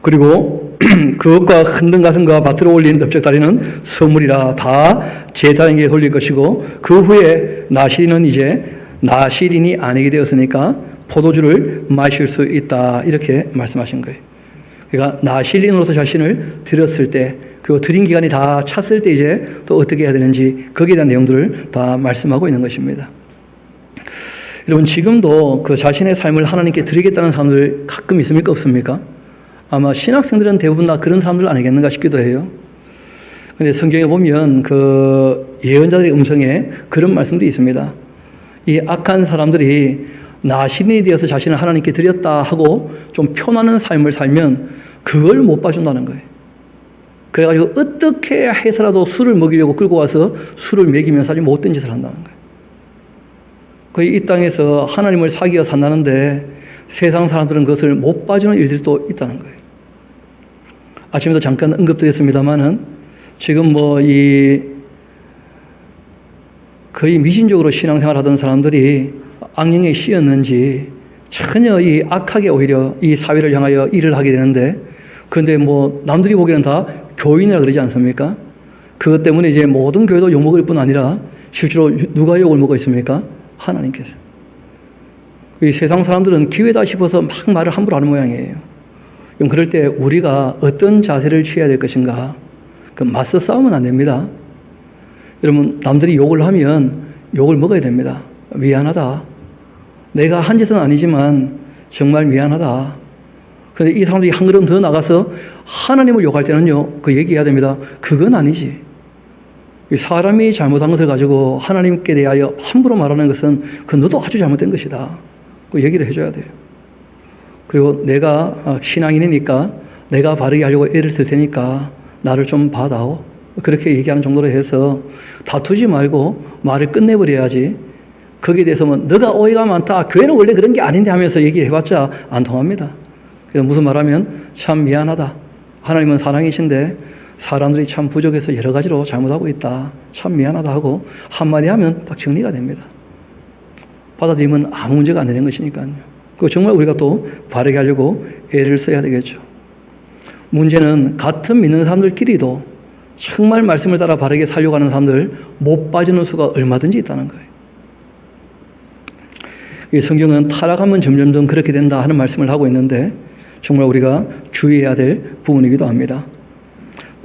그리고 그것과 흔든 가슴과 밭으로 올린 넓적다리는 선물이라 다 제사장에게 돌릴 것이고 그 후에 나시린은 이제 나시린이 아니게 되었으니까 포도주를 마실 수 있다 이렇게 말씀하신 거예요. 그러니까 나시린으로서 자신을 드렸을 때 그리고 드린 기간이 다 찼을 때 이제 또 어떻게 해야 되는지 거기에 대한 내용들을 다 말씀하고 있는 것입니다. 여러분 지금도 그 자신의 삶을 하나님께 드리겠다는 사람들 가끔 있습니까? 없습니까? 아마 신학생들은 대부분 다 그런 사람들 아니겠는가 싶기도 해요. 그런데 성경에 보면 그 예언자들의 음성에 그런 말씀도 있습니다. 이 악한 사람들이 나시린이 되어서 자신을 하나님께 드렸다 하고 좀 표나는 삶을 살면 그걸 못 봐준다는 거예요. 그래가지고 어떻게 해서라도 술을 먹이려고 끌고 와서 술을 먹이면서 아주 못된 짓을 한다는 거예요. 거의 이 땅에서 하나님을 사귀어 산다는데 세상 사람들은 그것을 못 봐주는 일들도 있다는 거예요. 아침에도 잠깐 언급드렸습니다만은 지금 거의 미신적으로 신앙생활 하던 사람들이 악령에 씌었는지 전혀 이 악하게 오히려 이 사회를 향하여 일을 하게 되는데 그런데 남들이 보기에는 다 교인이라 그러지 않습니까? 그것 때문에 이제 모든 교회도 욕먹을 뿐 아니라 실제로 누가 욕을 먹고 있습니까? 하나님께서. 이 세상 사람들은 기회다 싶어서 막 말을 함부로 하는 모양이에요. 그럴 때 우리가 어떤 자세를 취해야 될 것인가? 맞서 싸우면 안 됩니다. 여러분, 남들이 욕을 하면 욕을 먹어야 됩니다. 미안하다. 내가 한 짓은 아니지만 정말 미안하다. 그런데 이 사람들이 한 걸음 더 나가서 하나님을 욕할 때는요, 그 얘기해야 됩니다. 그건 아니지. 사람이 잘못한 것을 가지고 하나님께 대하여 함부로 말하는 것은 그 너도 아주 잘못된 것이다. 그 얘기를 해줘야 돼요. 그리고 내가 신앙인이니까 내가 바르게 하려고 애를 쓸 테니까 나를 좀 봐다오. 그렇게 얘기하는 정도로 해서 다투지 말고 말을 끝내버려야지. 거기에 대해서 너가 오해가 많다. 교회는 원래 그런 게 아닌데 하면서 얘기를 해봤자 안 통합니다. 그래서 무슨 말하면 참 미안하다. 하나님은 사랑이신데 사람들이 참 부족해서 여러 가지로 잘못하고 있다. 참 미안하다 하고 한마디 하면 딱 정리가 됩니다. 받아들이면 아무 문제가 안 되는 것이니까요. 그 정말 우리가 또 바르게 하려고 애를 써야 되겠죠. 문제는 같은 믿는 사람들끼리도 정말 말씀을 따라 바르게 살려고 하는 사람들 못 빠지는 수가 얼마든지 있다는 거예요. 이 성경은 타락하면 점점 그렇게 된다 하는 말씀을 하고 있는데 정말 우리가 주의해야 될 부분이기도 합니다.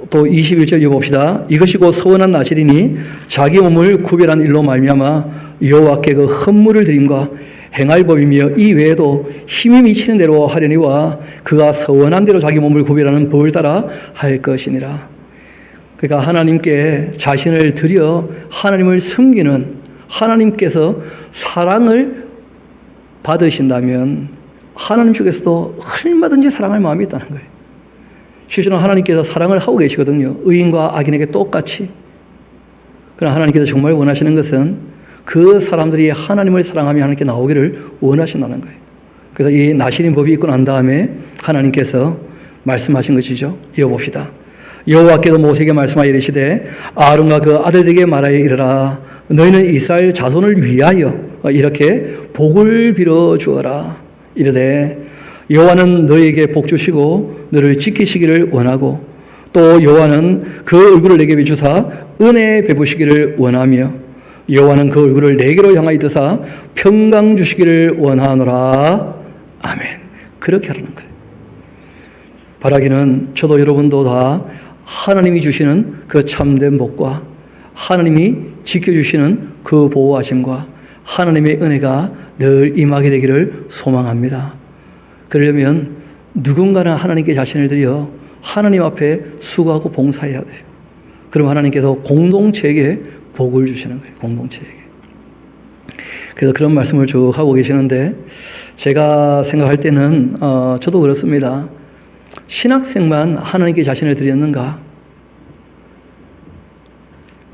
또 21절 읽어봅시다. 이것이 곧 서원한 나시린이 자기 몸을 구별한 일로 말미암아 여호와께 그 헌물을 드림과 행할 법이며 이 외에도 힘이 미치는 대로 하려니와 그가 서원한 대로 자기 몸을 구별하는 법을 따라 할 것이니라. 그러니까 하나님께 자신을 드려 하나님을 섬기는 하나님께서 사랑을 받으신다면 하나님 쪽에서도 얼마든지 사랑할 마음이 있다는 거예요. 실제로 하나님께서 사랑을 하고 계시거든요. 의인과 악인에게 똑같이. 그러나 하나님께서 정말 원하시는 것은 그 사람들이 하나님을 사랑하며 하나님께 나오기를 원하신다는 거예요. 그래서 이 나시린 법이 있고 난 다음에 하나님께서 말씀하신 것이죠. 이어봅시다. 여호와께서 모세에게 말씀하여 이르시되 아론과 그 아들에게 말하여 이르라. 너희는 이스라엘 자손을 위하여 이렇게 복을 빌어 주어라. 이르되 여호와는 너희에게 복 주시고 너를 지키시기를 원하고 또 여호와는 그 얼굴을 내게 비추사 은혜 베푸시기를 원하며 여호와는 그 얼굴을 내게로 향하여 드사 평강 주시기를 원하노라. 아멘. 그렇게 하라는 거예요. 바라기는 저도 여러분도 다 하나님이 주시는 그 참된 복과 하나님이 지켜주시는 그 보호하심과 하나님의 은혜가 늘 임하게 되기를 소망합니다. 그러려면 누군가는 하나님께 자신을 드려 하나님 앞에 수고하고 봉사해야 돼요. 그럼 하나님께서 공동체에게 복을 주시는 거예요. 공동체에게. 그래서 그런 말씀을 쭉 하고 계시는데 제가 생각할 때는 저도 그렇습니다. 신학생만 하나님께 자신을 드렸는가?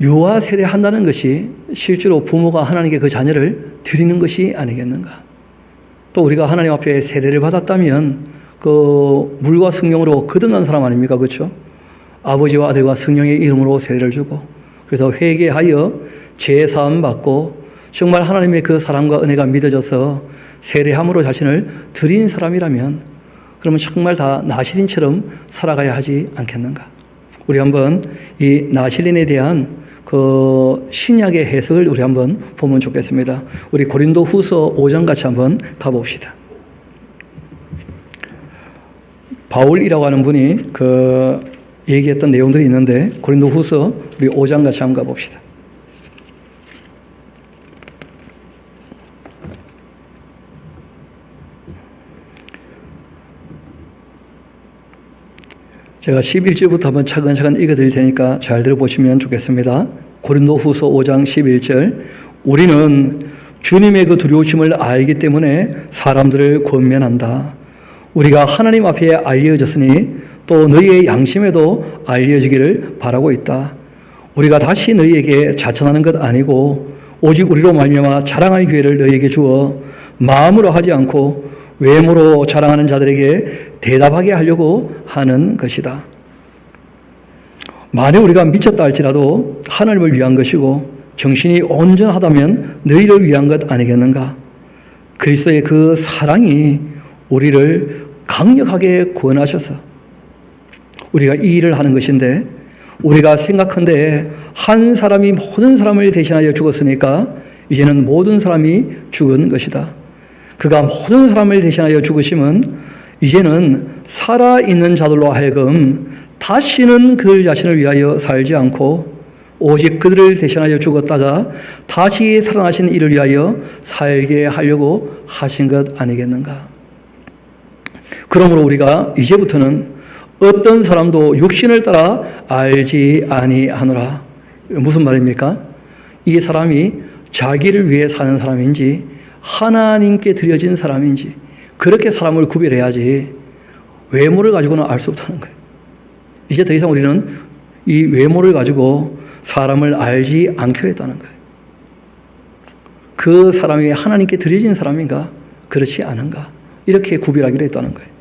유아 세례한다는 것이 실제로 부모가 하나님께 그 자녀를 드리는 것이 아니겠는가? 또 우리가 하나님 앞에 세례를 받았다면 그 물과 성령으로 거듭난 사람 아닙니까? 그렇죠? 아버지와 아들과 성령의 이름으로 세례를 주고 그래서 회개하여 죄 사함 받고 정말 하나님의 그 사랑과 은혜가 믿어져서 세례함으로 자신을 드린 사람이라면 그러면 정말 다 나실인처럼 살아가야 하지 않겠는가? 우리 한번 이 나실인에 대한 그 신약의 해석을 우리 한번 보면 좋겠습니다. 우리 고린도 후서 5장 같이 한번 가봅시다. 바울이라고 하는 분이 그 얘기했던 내용들이 있는데 고린도 후서 우리 5장 같이 한번 가봅시다. 제가 11절부터 한번 차근차근 읽어드릴 테니까 잘 들어보시면 좋겠습니다. 고린도 후서 5장 11절 우리는 주님의 그 두려우심을 알기 때문에 사람들을 권면한다. 우리가 하나님 앞에 알려졌으니 또 너희의 양심에도 알려지기를 바라고 있다. 우리가 다시 너희에게 자천하는 것 아니고 오직 우리로 말미암아 자랑할 기회를 너희에게 주어 마음으로 하지 않고 외모로 자랑하는 자들에게 대답하게 하려고 하는 것이다. 만약 우리가 미쳤다 할지라도 하나님을 위한 것이고 정신이 온전하다면 너희를 위한 것 아니겠는가? 그리스도의 그 사랑이 우리를 강력하게 구원하셔서 우리가 이 일을 하는 것인데 우리가 생각한데 한 사람이 모든 사람을 대신하여 죽었으니까 이제는 모든 사람이 죽은 것이다. 그가 모든 사람을 대신하여 죽으심은 이제는 살아있는 자들로 하여금 다시는 그들 자신을 위하여 살지 않고 오직 그들을 대신하여 죽었다가 다시 살아나신 이를 위하여 살게 하려고 하신 것 아니겠는가? 그러므로 우리가 이제부터는 어떤 사람도 육신을 따라 알지 아니하노라. 무슨 말입니까? 이 사람이 자기를 위해 사는 사람인지 하나님께 드려진 사람인지 그렇게 사람을 구별해야지 외모를 가지고는 알 수 없다는 거예요. 이제 더 이상 우리는 이 외모를 가지고 사람을 알지 않기로 했다는 거예요. 그 사람이 하나님께 드려진 사람인가 그렇지 않은가 이렇게 구별하기로 했다는 거예요.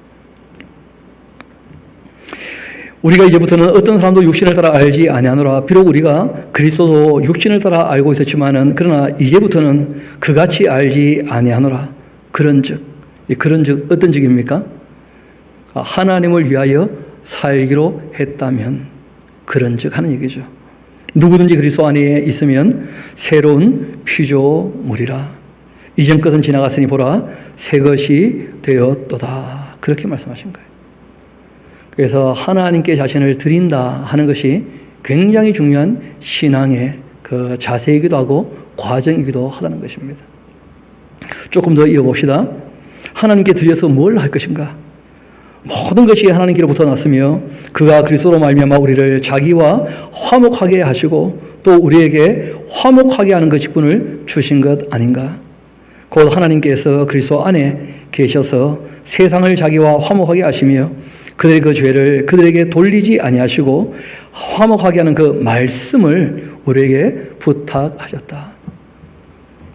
우리가 이제부터는 어떤 사람도 육신을 따라 알지 아니하노라. 비록 우리가 그리스도도 육신을 따라 알고 있었지만은 그러나 이제부터는 그같이 알지 아니하노라. 그런즉 어떤 즉입니까? 하나님을 위하여 살기로 했다면 그런즉 하는 얘기죠. 누구든지 그리스도 안에 있으면 새로운 피조물이라. 이전 것은 지나갔으니 보라 새 것이 되었도다. 그렇게 말씀하신 거예요. 그래서 하나님께 자신을 드린다 하는 것이 굉장히 중요한 신앙의 그 자세이기도 하고 과정이기도 하다는 것입니다. 조금 더 이어봅시다. 하나님께 드려서 뭘 할 것인가? 모든 것이 하나님께로부터 났으며 그가 그리스도로 말미암아 우리를 자기와 화목하게 하시고 또 우리에게 화목하게 하는 그 직분을 주신 것 아닌가? 곧 하나님께서 그리스도 안에 계셔서 세상을 자기와 화목하게 하시며 그들의 그 죄를 그들에게 돌리지 아니하시고 화목하게 하는 그 말씀을 우리에게 부탁하셨다.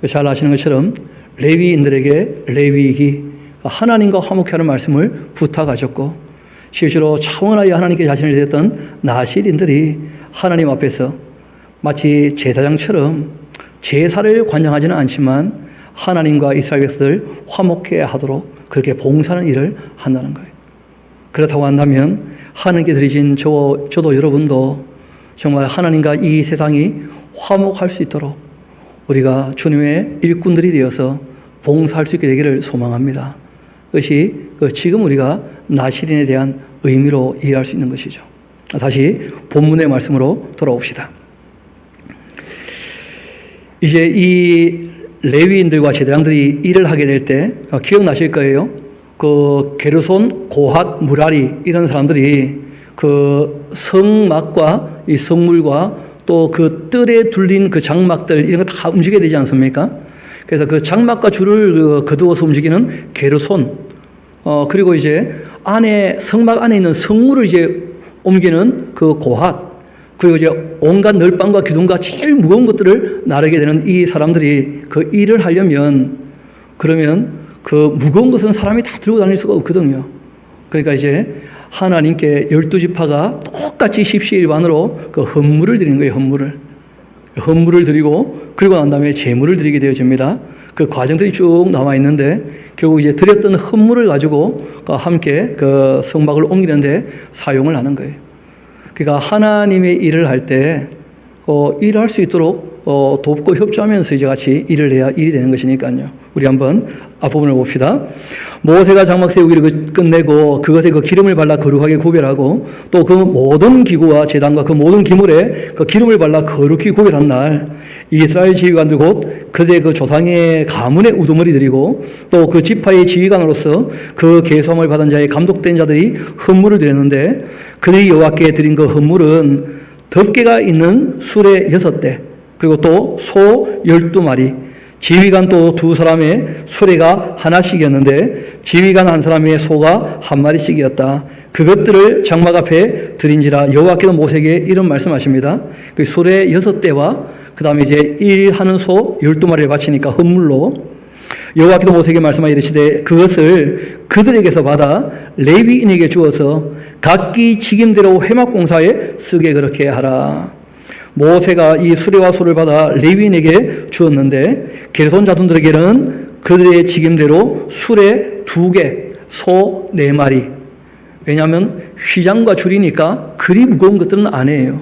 잘 아시는 것처럼 레위인들에게 레위기 하나님과 화목케 하는 말씀을 부탁하셨고 실제로 차원하여 하나님께 자신을 드렸던 나실인들이 하나님 앞에서 마치 제사장처럼 제사를 관장하지는 않지만 하나님과 이스라엘 백성을 화목케 하도록 그렇게 봉사하는 일을 한다는 거예요. 그렇다고 한다면 하나님께 드리신 저도 여러분도 정말 하나님과 이 세상이 화목할 수 있도록 우리가 주님의 일꾼들이 되어서 봉사할 수 있게 되기를 소망합니다. 그것이 지금 우리가 나실인에 대한 의미로 이해할 수 있는 것이죠. 다시 본문의 말씀으로 돌아옵시다. 이제 이 레위인들과 제사장들이 일을 하게 될 때 기억나실 거예요. 그 게르손, 고핫, 무라리 이런 사람들이 그 성막과 이 성물과 또 그 뜰에 둘린 그 장막들 이런 거 다 움직여야 되지 않습니까? 그래서 그 장막과 줄을 거두어서 움직이는 게르손, 그리고 이제 성막 안에 있는 성물을 이제 옮기는 그 고핫, 그리고 이제 온갖 널빵과 기둥과 제일 무거운 것들을 나르게 되는 이 사람들이 그 일을 하려면 그러면 그 무거운 것은 사람이 다 들고 다닐 수가 없거든요. 그러니까 이제 하나님께 12지파가 똑같이 십시일반으로 그 헌물을 드리는 거예요. 헌물을 드리고 그리고 난 다음에 제물을 드리게 되어집니다. 그 과정들이 쭉 나와 있는데 결국 이제 드렸던 헌물을 가지고 함께 그 성막을 옮기는데 사용을 하는 거예요. 그러니까 하나님의 일을 할 때 일을 할 수 있도록 돕고 협조하면서 이제 같이 일을 해야 일이 되는 것이니까요. 우리 한번 앞부분을 봅시다. 모세가 장막 세우기를 끝내고 그것에 그 기름을 발라 거룩하게 구별하고 또 그 모든 기구와 제단과 그 모든 기물에 그 기름을 발라 거룩히 구별한 날 이스라엘 지휘관들 곧 그들의 그 조상의 가문의 우두머리 드리고 또 그 지파의 지휘관으로서 그 계수함을 받은 자의 감독된 자들이 헌물을 드렸는데 그들이 여호와께 드린 그 헌물은 덮개가 있는 수레 6대 그리고 또 소 12마리 지휘관 또 2사람의 수레가 하나씩이었는데 지휘관 한 사람의 소가 한 마리씩이었다. 그것들을 장막 앞에 드린지라 여호와께서 모세에게 이런 말씀하십니다. 그 수레 6대와 그 다음에 이제 일하는 소 12마리를 바치니까 헌물로 여호와께서 모세에게 말씀하여 이르시되 그것을 그들에게서 받아 레위인에게 주어서 각기 직임대로 회막공사에 쓰게 그렇게 하라. 모세가 이 수레와 소를 받아 레위인에게 주었는데 게르손 자손들에게는 그들의 직임대로 수레 2개, 소 4마리. 왜냐하면 휘장과 줄이니까 그리 무거운 것들은 아니에요.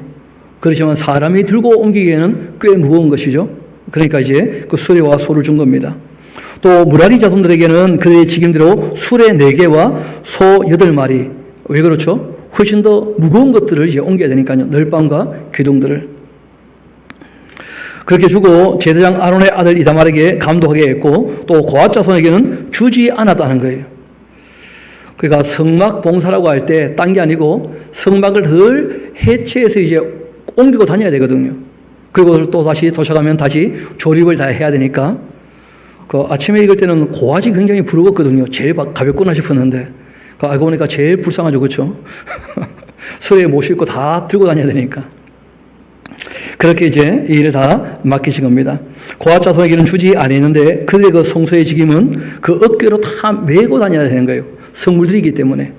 그렇지만 사람이 들고 옮기기에는 꽤 무거운 것이죠. 그러니까 이제 그 수레와 소를 준 겁니다. 또 무라리 자손들에게는 그들의 직임대로 수레 4개와 소 8마리. 왜 그렇죠? 훨씬 더 무거운 것들을 이제 옮겨야 되니까요. 널빵과 기둥들을. 그렇게 주고 제사장 아론의 아들 이다말에게 감독하게 했고 또 고앗 자손에게는 주지 않았다는 거예요. 그러니까 성막 봉사라고 할 때 딴 게 아니고 성막을 늘 해체해서 이제 옮기고 다녀야 되거든요. 그리고 또 다시 도착하면 다시 조립을 다 해야 되니까 그 아침에 읽을 때는 고앗이 굉장히 부러웠거든요. 제일 가볍구나 싶었는데 알고 보니까 제일 불쌍하죠. 그렇죠? 수레에 못 싣고 다 들고 다녀야 되니까. 그렇게 이제 이 일을 다 맡기신 겁니다. 고앗 자손에게는 주지 아니했는데 그들의 그 성소의 직임은 그 어깨로 다 메고 다녀야 되는 거예요. 성물들이기 때문에.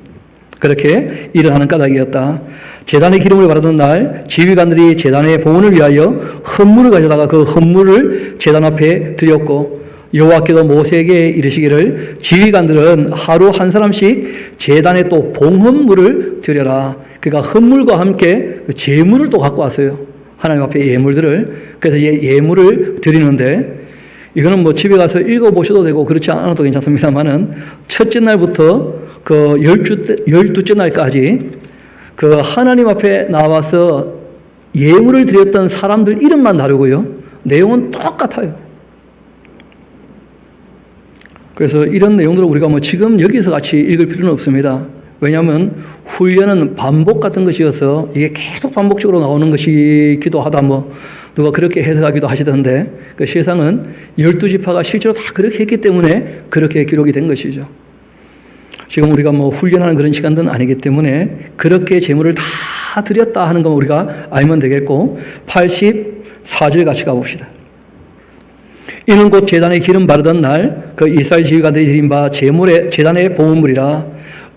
그렇게 일을 하는 까닭이었다. 제단의 기름을 바르던 날 지휘관들이 제단의 봉헌을 위하여 헌물을 가져다가 그 헌물을 제단 앞에 드렸고 여호와께서 모세에게 이르시기를 지휘관들은 하루 한 사람씩 제단에 또 봉헌물을 드려라. 그러니까 헌물과 함께 제물을 또 갖고 왔어요. 하나님 앞에 예물들을. 그래서 이제 예물을 드리는데 이거는 뭐 집에 가서 읽어보셔도 되고 그렇지 않아도 괜찮습니다만은 첫째 날부터 그 12째 날까지 그 하나님 앞에 나와서 예물을 드렸던 사람들 이름만 다르고요. 내용은 똑같아요. 그래서 이런 내용들을 우리가 뭐 지금 여기서 같이 읽을 필요는 없습니다. 왜냐하면 훈련은 반복 같은 것이어서 이게 계속 반복적으로 나오는 것이기도 하다 뭐 누가 그렇게 해석하기도 하시던데 그 실상은 12지파가 실제로 다 그렇게 했기 때문에 그렇게 기록이 된 것이죠. 지금 우리가 뭐 훈련하는 그런 시간들은 아니기 때문에 그렇게 제물을 다 드렸다 하는 건 우리가 알면 되겠고 84절 같이 가봅시다. 이는 곧 제단에 기름 바르던 날 그 이스라엘 지휘관들이 드린 바 제단의 봉헌물이라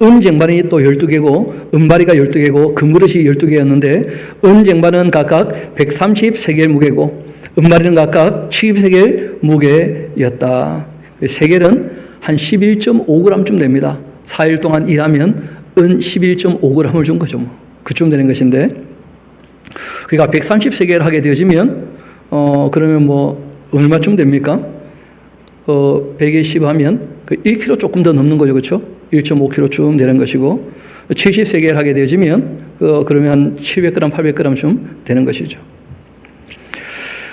은쟁반이 또 12개고 은바리가 12개고 금그릇이 12개였는데 은쟁반은 각각 130세겔 무게고 은바리는 각각 70세겔 무게였다. 세겔은 한 11.5g쯤 됩니다. 4일 동안 일하면 은 11.5g을 준 거죠. 그쯤 되는 것인데 그러니까 130세겔 하게 되어지면 그러면 뭐 얼마쯤 됩니까? 100에 10 하면 그 1kg 조금 더 넘는 거죠. 그렇죠? 1.5kg쯤 되는 것이고 70세겔 하게 되어지면 그러면 700g, 800g쯤 되는 것이죠.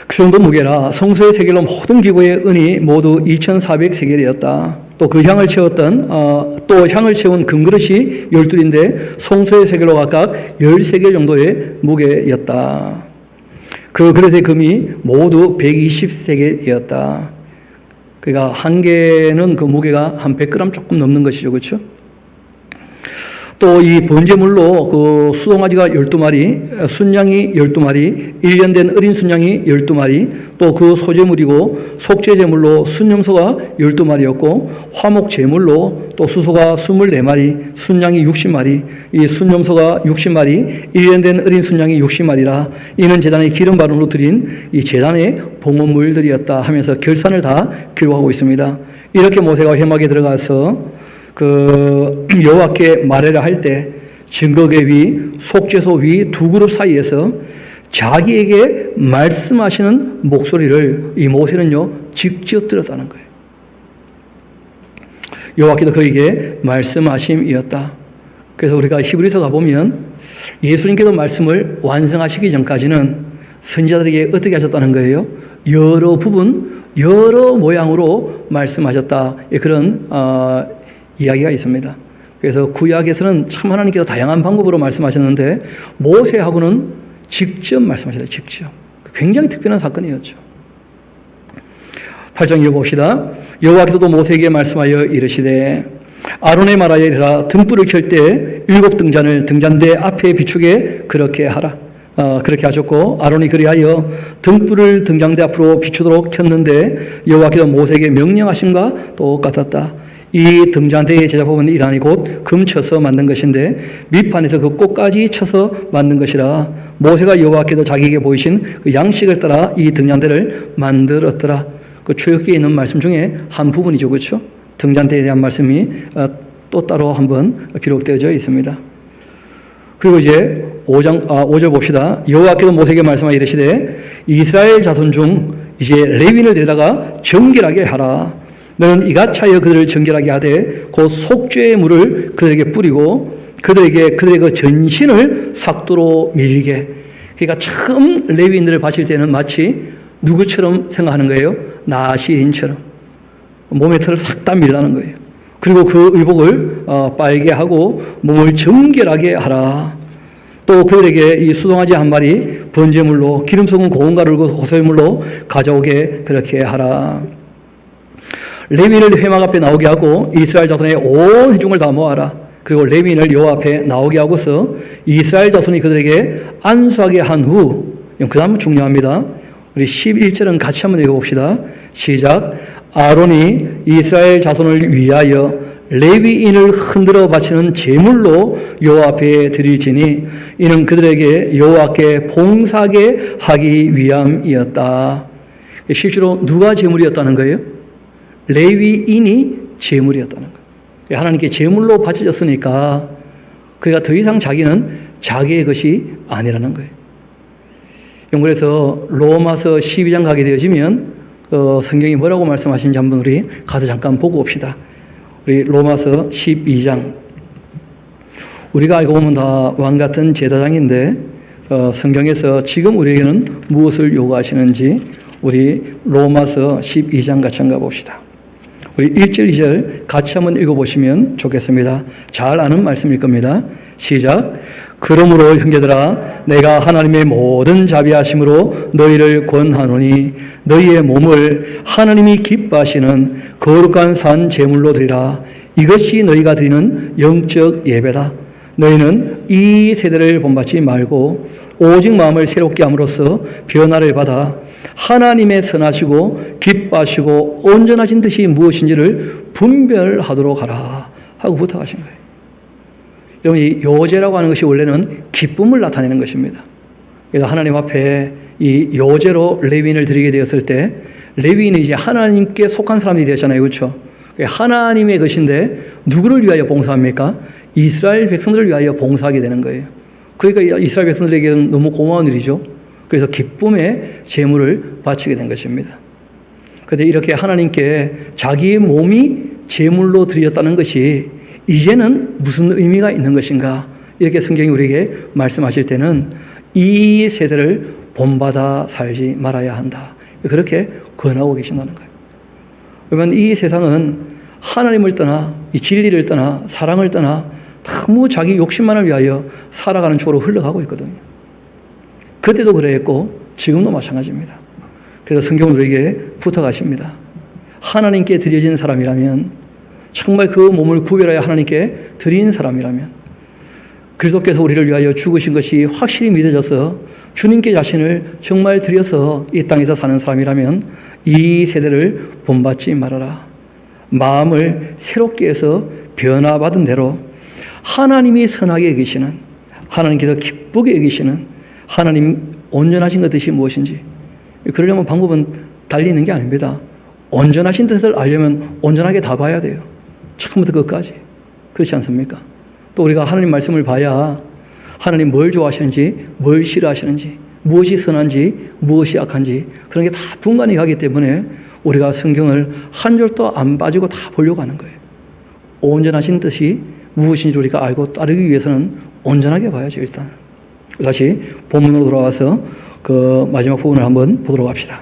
그 정도 무게라 성소의 세겔로 모든 기구의 은이 모두 2,400세겔이었다. 또 그 향을 채웠던 또 향을 채운 금그릇이 12인데 성소의 세겔로 각각 10세겔 정도의 무게였다. 그 그릇의 금이 모두 120세겔이었다. 그러니까 한 개는 그 무게가 한 100g 조금 넘는 것이죠. 그렇죠? 또 이 번제물로 그 수송아지가 12마리, 순양이 12마리, 1년 된 어린 순양이 12마리, 또 그 소제물이고 속죄제물로 순염소가 12마리였고 화목제물로 또 수소가 24마리, 순양이 60마리, 이 순염소가 60마리, 1년 된 어린 순양이 60마리라 이는 제단의 기름 바름으로 드린 이 제단의 봉헌물들이었다 하면서 결산을 다 기록하고 있습니다. 이렇게 모세가 회막에 들어가서 그 여호와께 말하려 할 때 증거계 위, 속죄소 위 두 그룹 사이에서 자기에게 말씀하시는 목소리를 이 모세는요 직접 들었다는 거예요. 여호와께도 그에게 말씀하심이었다. 그래서 우리가 히브리서 가보면 예수님께도 말씀을 완성하시기 전까지는 선지자들에게 어떻게 하셨다는 거예요? 여러 부분, 여러 모양으로 말씀하셨다. 그런 이야기가 있습니다. 그래서 구약에서는 참 하나님께서 다양한 방법으로 말씀하셨는데 모세하고는 직접 말씀하셨어요. 직접. 굉장히 특별한 사건이었죠. 8장 읽어봅시다. 여호와께서도 모세에게 말씀하여 이르시되 아론의 말하여 이르라 등불을 켤 때 7등잔을 등잔대 앞에 비추게 그렇게 하라. 그렇게 하셨고 아론이 그리하여 등불을 등잔대 앞으로 비추도록 켰는데 여호와께서 모세에게 명령하심과 똑같았다. 이 등잔대의 제작법은 이러하니 곧 금쳐서 만든 것인데 밑판에서 그 꽃까지 쳐서 만든 것이라. 모세가 여호와께서 자기에게 보이신 그 양식을 따라 이 등잔대를 만들었더라. 그 출애굽기에 있는 말씀 중에 한 부분이죠, 그렇죠? 등잔대에 대한 말씀이 또 따로 한번 기록되어져 있습니다. 그리고 이제 5절 봅시다. 여호와께서 모세에게 말씀하여 이르시되 이스라엘 자손 중 이제 레위인을 데려다가 정결하게 하라. 너는 이같이 하여 그들을 정결하게 하되 곧 속죄의 물을 그들에게 뿌리고 그들의 그 전신을 삭도로 밀게. 그러니까 처음 레위인들을 바칠 때는 마치 누구처럼 생각하는 거예요? 나시린처럼 몸의 털을 싹 다 밀라는 거예요. 그리고 그 의복을 빨게 하고 몸을 정결하게 하라. 또 그들에게 이 수송아지 한 마리 번제물로 기름 섞은 고운 가루를 고소물로 가져오게 그렇게 하라. 레위인을 회막 앞에 나오게 하고 이스라엘 자손의 온 회중을 다 모아라. 그리고 레위인을 여호와 앞에 나오게 하고서 이스라엘 자손이 그들에게 안수하게 한 후, 그 다음 중요합니다. 우리 11절은 같이 한번 읽어봅시다. 시작. 아론이 이스라엘 자손을 위하여 레위인을 흔들어 바치는 제물로 여호와 앞에 드릴지니 이는 그들에게 여호와께 봉사하게 하기 위함이었다. 실제로 누가 제물이었다는 거예요? 레위인이 제물이었다는 거예요. 하나님께 제물로 바쳐졌으니까 그러니까 더 이상 자기는 자기의 것이 아니라는 거예요. 그래서 로마서 12장 가게 되어지면 성경이 뭐라고 말씀하시는지 한번 우리 가서 잠깐 보고 옵시다. 우리 로마서 12장. 우리가 알고 보면 다 왕같은 제사장인데 성경에서 지금 우리에게는 무엇을 요구하시는지 우리 로마서 12장 같이 한번 가봅시다. 우리 1절 2절 같이 한번 읽어보시면 좋겠습니다. 잘 아는 말씀일 겁니다. 시작. 그러므로 형제들아 내가 하나님의 모든 자비하심으로 너희를 권하노니 너희의 몸을 하나님이 기뻐하시는 거룩한 산 제물로 드리라. 이것이 너희가 드리는 영적 예배다. 너희는 이 세대를 본받지 말고 오직 마음을 새롭게 함으로써 변화를 받아 하나님의 선하시고 기뻐하시고 온전하신 뜻이 무엇인지를 분별하도록 하라 하고 부탁하신 거예요. 여러분, 이 요제라고 하는 것이 원래는 기쁨을 나타내는 것입니다. 그래서 하나님 앞에 이 요제로 레위인을 드리게 되었을 때 레위인은 이제 하나님께 속한 사람이 되었잖아요. 그렇죠? 하나님의 것인데 누구를 위하여 봉사합니까? 이스라엘 백성들을 위하여 봉사하게 되는 거예요. 그러니까 이스라엘 백성들에게는 너무 고마운 일이죠. 그래서 기쁨의 제물을 바치게 된 것입니다. 그런데 이렇게 하나님께 자기의 몸이 제물로 드렸다는 것이 이제는 무슨 의미가 있는 것인가? 이렇게 성경이 우리에게 말씀하실 때는 이 세대를 본받아 살지 말아야 한다. 그렇게 권하고 계신다는 거예요. 그러면 이 세상은 하나님을 떠나 이 진리를 떠나 사랑을 떠나 너무 자기 욕심만을 위하여 살아가는 쪽으로 흘러가고 있거든요. 그때도 그랬고 지금도 마찬가지입니다. 그래서 성경은 우리에게 부탁하십니다. 하나님께 드려진 사람이라면 정말 그 몸을 구별하여 하나님께 드린 사람이라면 그리스도께서 우리를 위하여 죽으신 것이 확실히 믿어져서 주님께 자신을 정말 드려서 이 땅에서 사는 사람이라면 이 세대를 본받지 말아라. 마음을 새롭게 해서 변화받은 대로 하나님이 선하게 여기시는, 하나님께서 기쁘게 여기시는 하나님 온전하신 것 뜻이 무엇인지, 그러려면 방법은 달리 있는 게 아닙니다. 온전하신 뜻을 알려면 온전하게 다 봐야 돼요. 처음부터 끝까지. 그렇지 않습니까? 또 우리가 하나님 말씀을 봐야 하나님 뭘 좋아하시는지, 뭘 싫어하시는지, 무엇이 선한지, 무엇이 악한지 그런 게 다 분간이 가기 때문에 우리가 성경을 한 줄도 안 빠지고 다 보려고 하는 거예요. 온전하신 뜻이 무엇인지 우리가 알고 따르기 위해서는 온전하게 봐야죠. 일단 다시 본문으로 돌아와서 그 마지막 부분을 한번 보도록 합시다.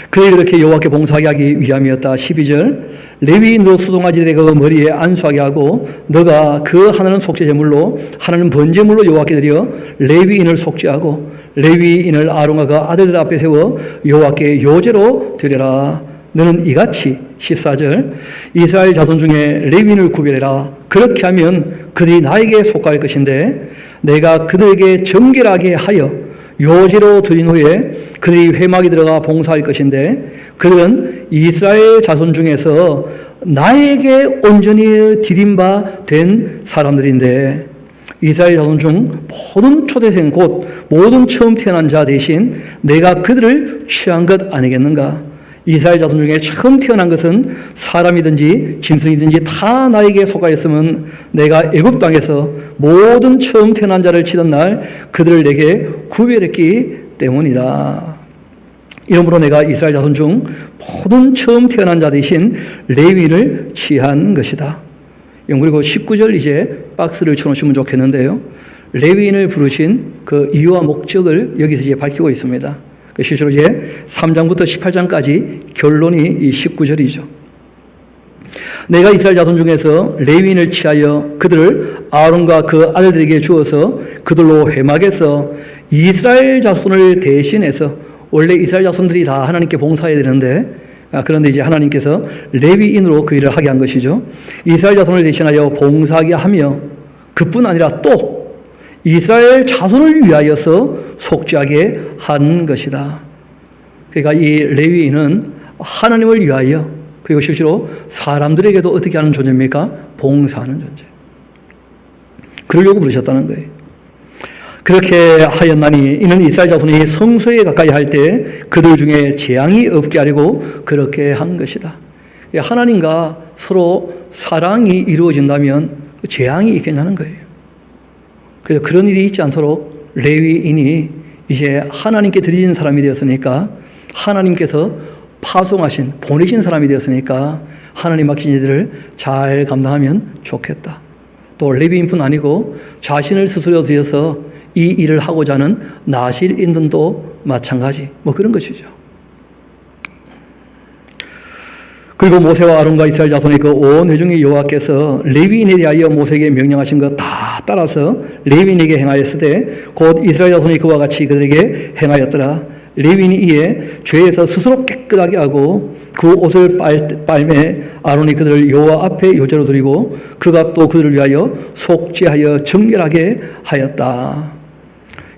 그들이 그렇게 여호와께 봉사하게 하기 위함이었다. 12절 레위인으로 수송아지들의 그 머리에 안수하게 하고 너가 그 하나는 속죄 제물로 하나는 번제물로 여호와께 드려 레위인을 속죄하고 레위인을 아론과 그 아들들 앞에 세워 여호와께 요제로 드려라. 너는 이같이 14절 이스라엘 자손 중에 레위인을 구별해라. 그렇게 하면 그들이 나에게 속할 것인데 내가 그들에게 정결하게 하여 요제로 드린 후에 그들이 회막에 들어가 봉사할 것인데 그들은 이스라엘 자손 중에서 나에게 온전히 드린 바 된 사람들인데 이스라엘 자손 중 모든 초대생 곧 모든 처음 태어난 자 대신 내가 그들을 취한 것 아니겠는가? 이스라엘 자손 중에 처음 태어난 것은 사람이든지 짐승이든지 다 나에게 속하였으면 내가 애굽 땅에서 모든 처음 태어난 자를 치던 날 그들을 내게 구별했기 때문이다. 이러므로 내가 이스라엘 자손 중 모든 처음 태어난 자 대신 레위인을 취한 것이다. 그리고 19절 이제 박스를 쳐놓으시면 좋겠는데요. 레위인을 부르신 그 이유와 목적을 여기서 이제 밝히고 있습니다. 실제로 이제 3장부터 18장까지 결론이 이 19절이죠. 내가 이스라엘 자손 중에서 레위인을 취하여 그들을 아론과 그 아들들에게 주어서 그들로 회막에서 이스라엘 자손을 대신해서 원래 이스라엘 자손들이 다 하나님께 봉사해야 되는데 그런데 이제 하나님께서 레위인으로 그 일을 하게 한 것이죠. 이스라엘 자손을 대신하여 봉사하게 하며 그뿐 아니라 또 이스라엘 자손을 위하여서 속죄하게 한 것이다. 그러니까 이 레위인은 하나님을 위하여 그리고 실제로 사람들에게도 어떻게 하는 존재입니까? 봉사하는 존재. 그러려고 부르셨다는 거예요. 그렇게 하였나니 이는 이스라엘 자손이 성소에 가까이 할 때 그들 중에 재앙이 없게 하려고 그렇게 한 것이다. 하나님과 서로 사랑이 이루어진다면 재앙이 있겠냐는 거예요. 그래서 그런 일이 있지 않도록 레위인이 이제 하나님께 드린 사람이 되었으니까 하나님께서 파송하신 보내신 사람이 되었으니까 하나님 맡긴 일들을 잘 감당하면 좋겠다. 또 레위인뿐 아니고 자신을 스스로 들여서 이 일을 하고자 하는 나실인들도 마찬가지 뭐 그런 것이죠. 그리고 모세와 아론과 이스라엘 자손의 그 온 회중의 여호와께서 레위인에 대하여 모세에게 명령하신 것 다 따라서 레위인에게 행하였으되 곧 이스라엘 자손이 그와 같이 그들에게 행하였더라. 레위인이 이에 죄에서 스스로 깨끗하게 하고 그 옷을 빨매 아론이 그들을 여호와 앞에 요제로 드리고 그가 또 그들을 위하여 속죄하여 정결하게 하였다.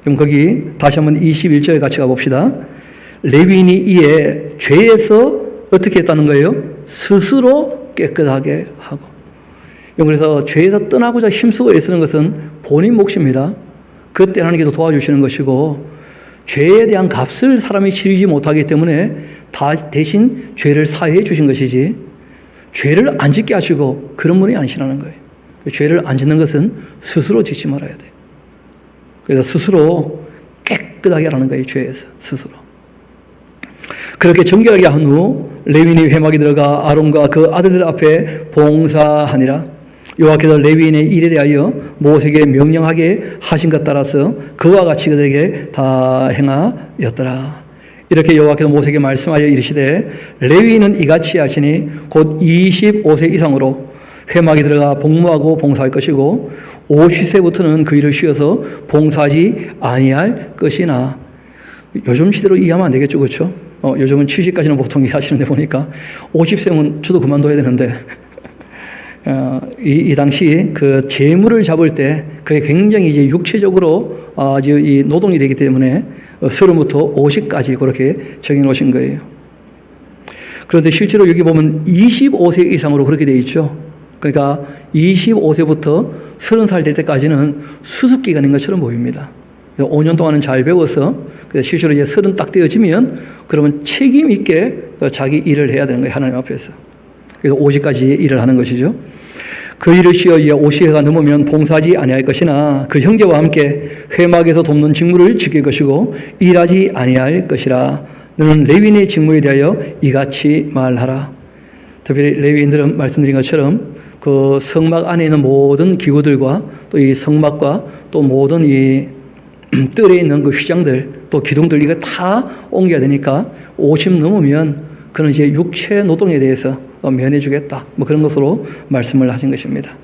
그럼 거기 다시 한번 21절 같이 가봅시다. 레위인이 이에 죄에서 어떻게 했다는 거예요? 스스로 깨끗하게 하고. 그래서 죄에서 떠나고자 힘쓰고 애쓰는 것은 본인 몫입니다. 그때 하나님께서 도와주시는 것이고 죄에 대한 값을 사람이 치르지 못하기 때문에 다 대신 죄를 사해해 주신 것이지 죄를 안 짓게 하시고 그런 분이 아니시라는 거예요. 죄를 안 짓는 것은 스스로 짓지 말아야 돼요. 그래서 스스로 깨끗하게 하라는 거예요. 죄에서 스스로. 그렇게 정결하게 한 후 레위인이 회막에 들어가 아론과 그 아들들 앞에 봉사하니라. 여호와께서 레위인의 일에 대하여 모세에게 명령하게 하신 것 따라서 그와 같이 그들에게 다 행하였더라. 이렇게 여호와께서 모세에게 말씀하여 이르시되 레위인은 이같이 하시니 곧 25세 이상으로 회막에 들어가 복무하고 봉사할 것이고 50세부터는 그 일을 쉬어서 봉사하지 아니할 것이나. 요즘 시대로 이해하면 안 되겠죠, 그렇죠? 요즘은 70까지는 보통 일하시는데 보니까 50세면 저도 그만둬야 되는데 이 당시 그 재물을 잡을 때 그게 굉장히 이제 육체적으로 아주 이 노동이 되기 때문에 30부터 50까지 그렇게 정해 놓으신 거예요. 그런데 실제로 여기 보면 25세 이상으로 그렇게 되어 있죠. 그러니까 25세부터 30살 될 때까지는 수습 기간인 것처럼 보입니다. 5년 동안은 잘 배워서 실제로 이제 30 딱 되어지면 그러면 책임 있게 자기 일을 해야 되는 거예요. 하나님 앞에서. 그래서 50까지 일을 하는 것이죠. 그 일을 쉬어 이제 50세가 넘으면 봉사하지 아니할 것이나 그 형제와 함께 회막에서 돕는 직무를 지킬 것이고 일하지 아니할 것이라. 너는 레위인의 직무에 대하여 이같이 말하라. 특별히 레위인들은 말씀드린 것처럼 그 성막 안에 있는 모든 기구들과 또 이 성막과 또 모든 이 뜰에 있는 그 휘장들 또 기둥들 이거 다 옮겨야 되니까 50 넘으면 그는 이제 육체 노동에 대해서 면해 주겠다. 뭐 그런 것으로 말씀을 하신 것입니다.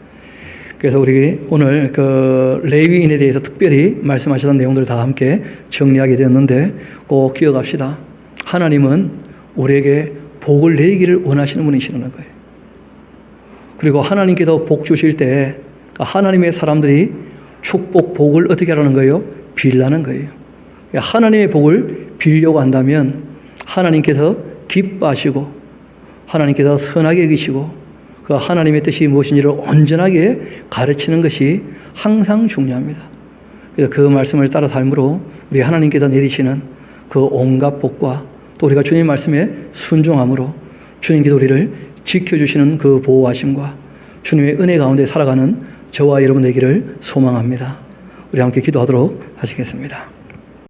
그래서 우리 오늘 그 레위인에 대해서 특별히 말씀하셨던 내용들을 다 함께 정리하게 되었는데 꼭 기억합시다. 하나님은 우리에게 복을 내리기를 원하시는 분이시라는 거예요. 그리고 하나님께서 복 주실 때 하나님의 사람들이 축복, 복을 어떻게 하라는 거예요? 빌라는 거예요. 하나님의 복을 빌려고 한다면 하나님께서 기뻐하시고 하나님께서 선하게 여기시고 그 하나님의 뜻이 무엇인지를 온전하게 가르치는 것이 항상 중요합니다. 그래서 그 말씀을 따라 삶으로 우리 하나님께서 내리시는 그 온갖 복과 또 우리가 주님 말씀에 순종함으로 주님께서 우리를 지켜주시는 그 보호하심과 주님의 은혜 가운데 살아가는 저와 여러분 되기를 소망합니다. 우리 함께 기도하도록 하시겠습니다.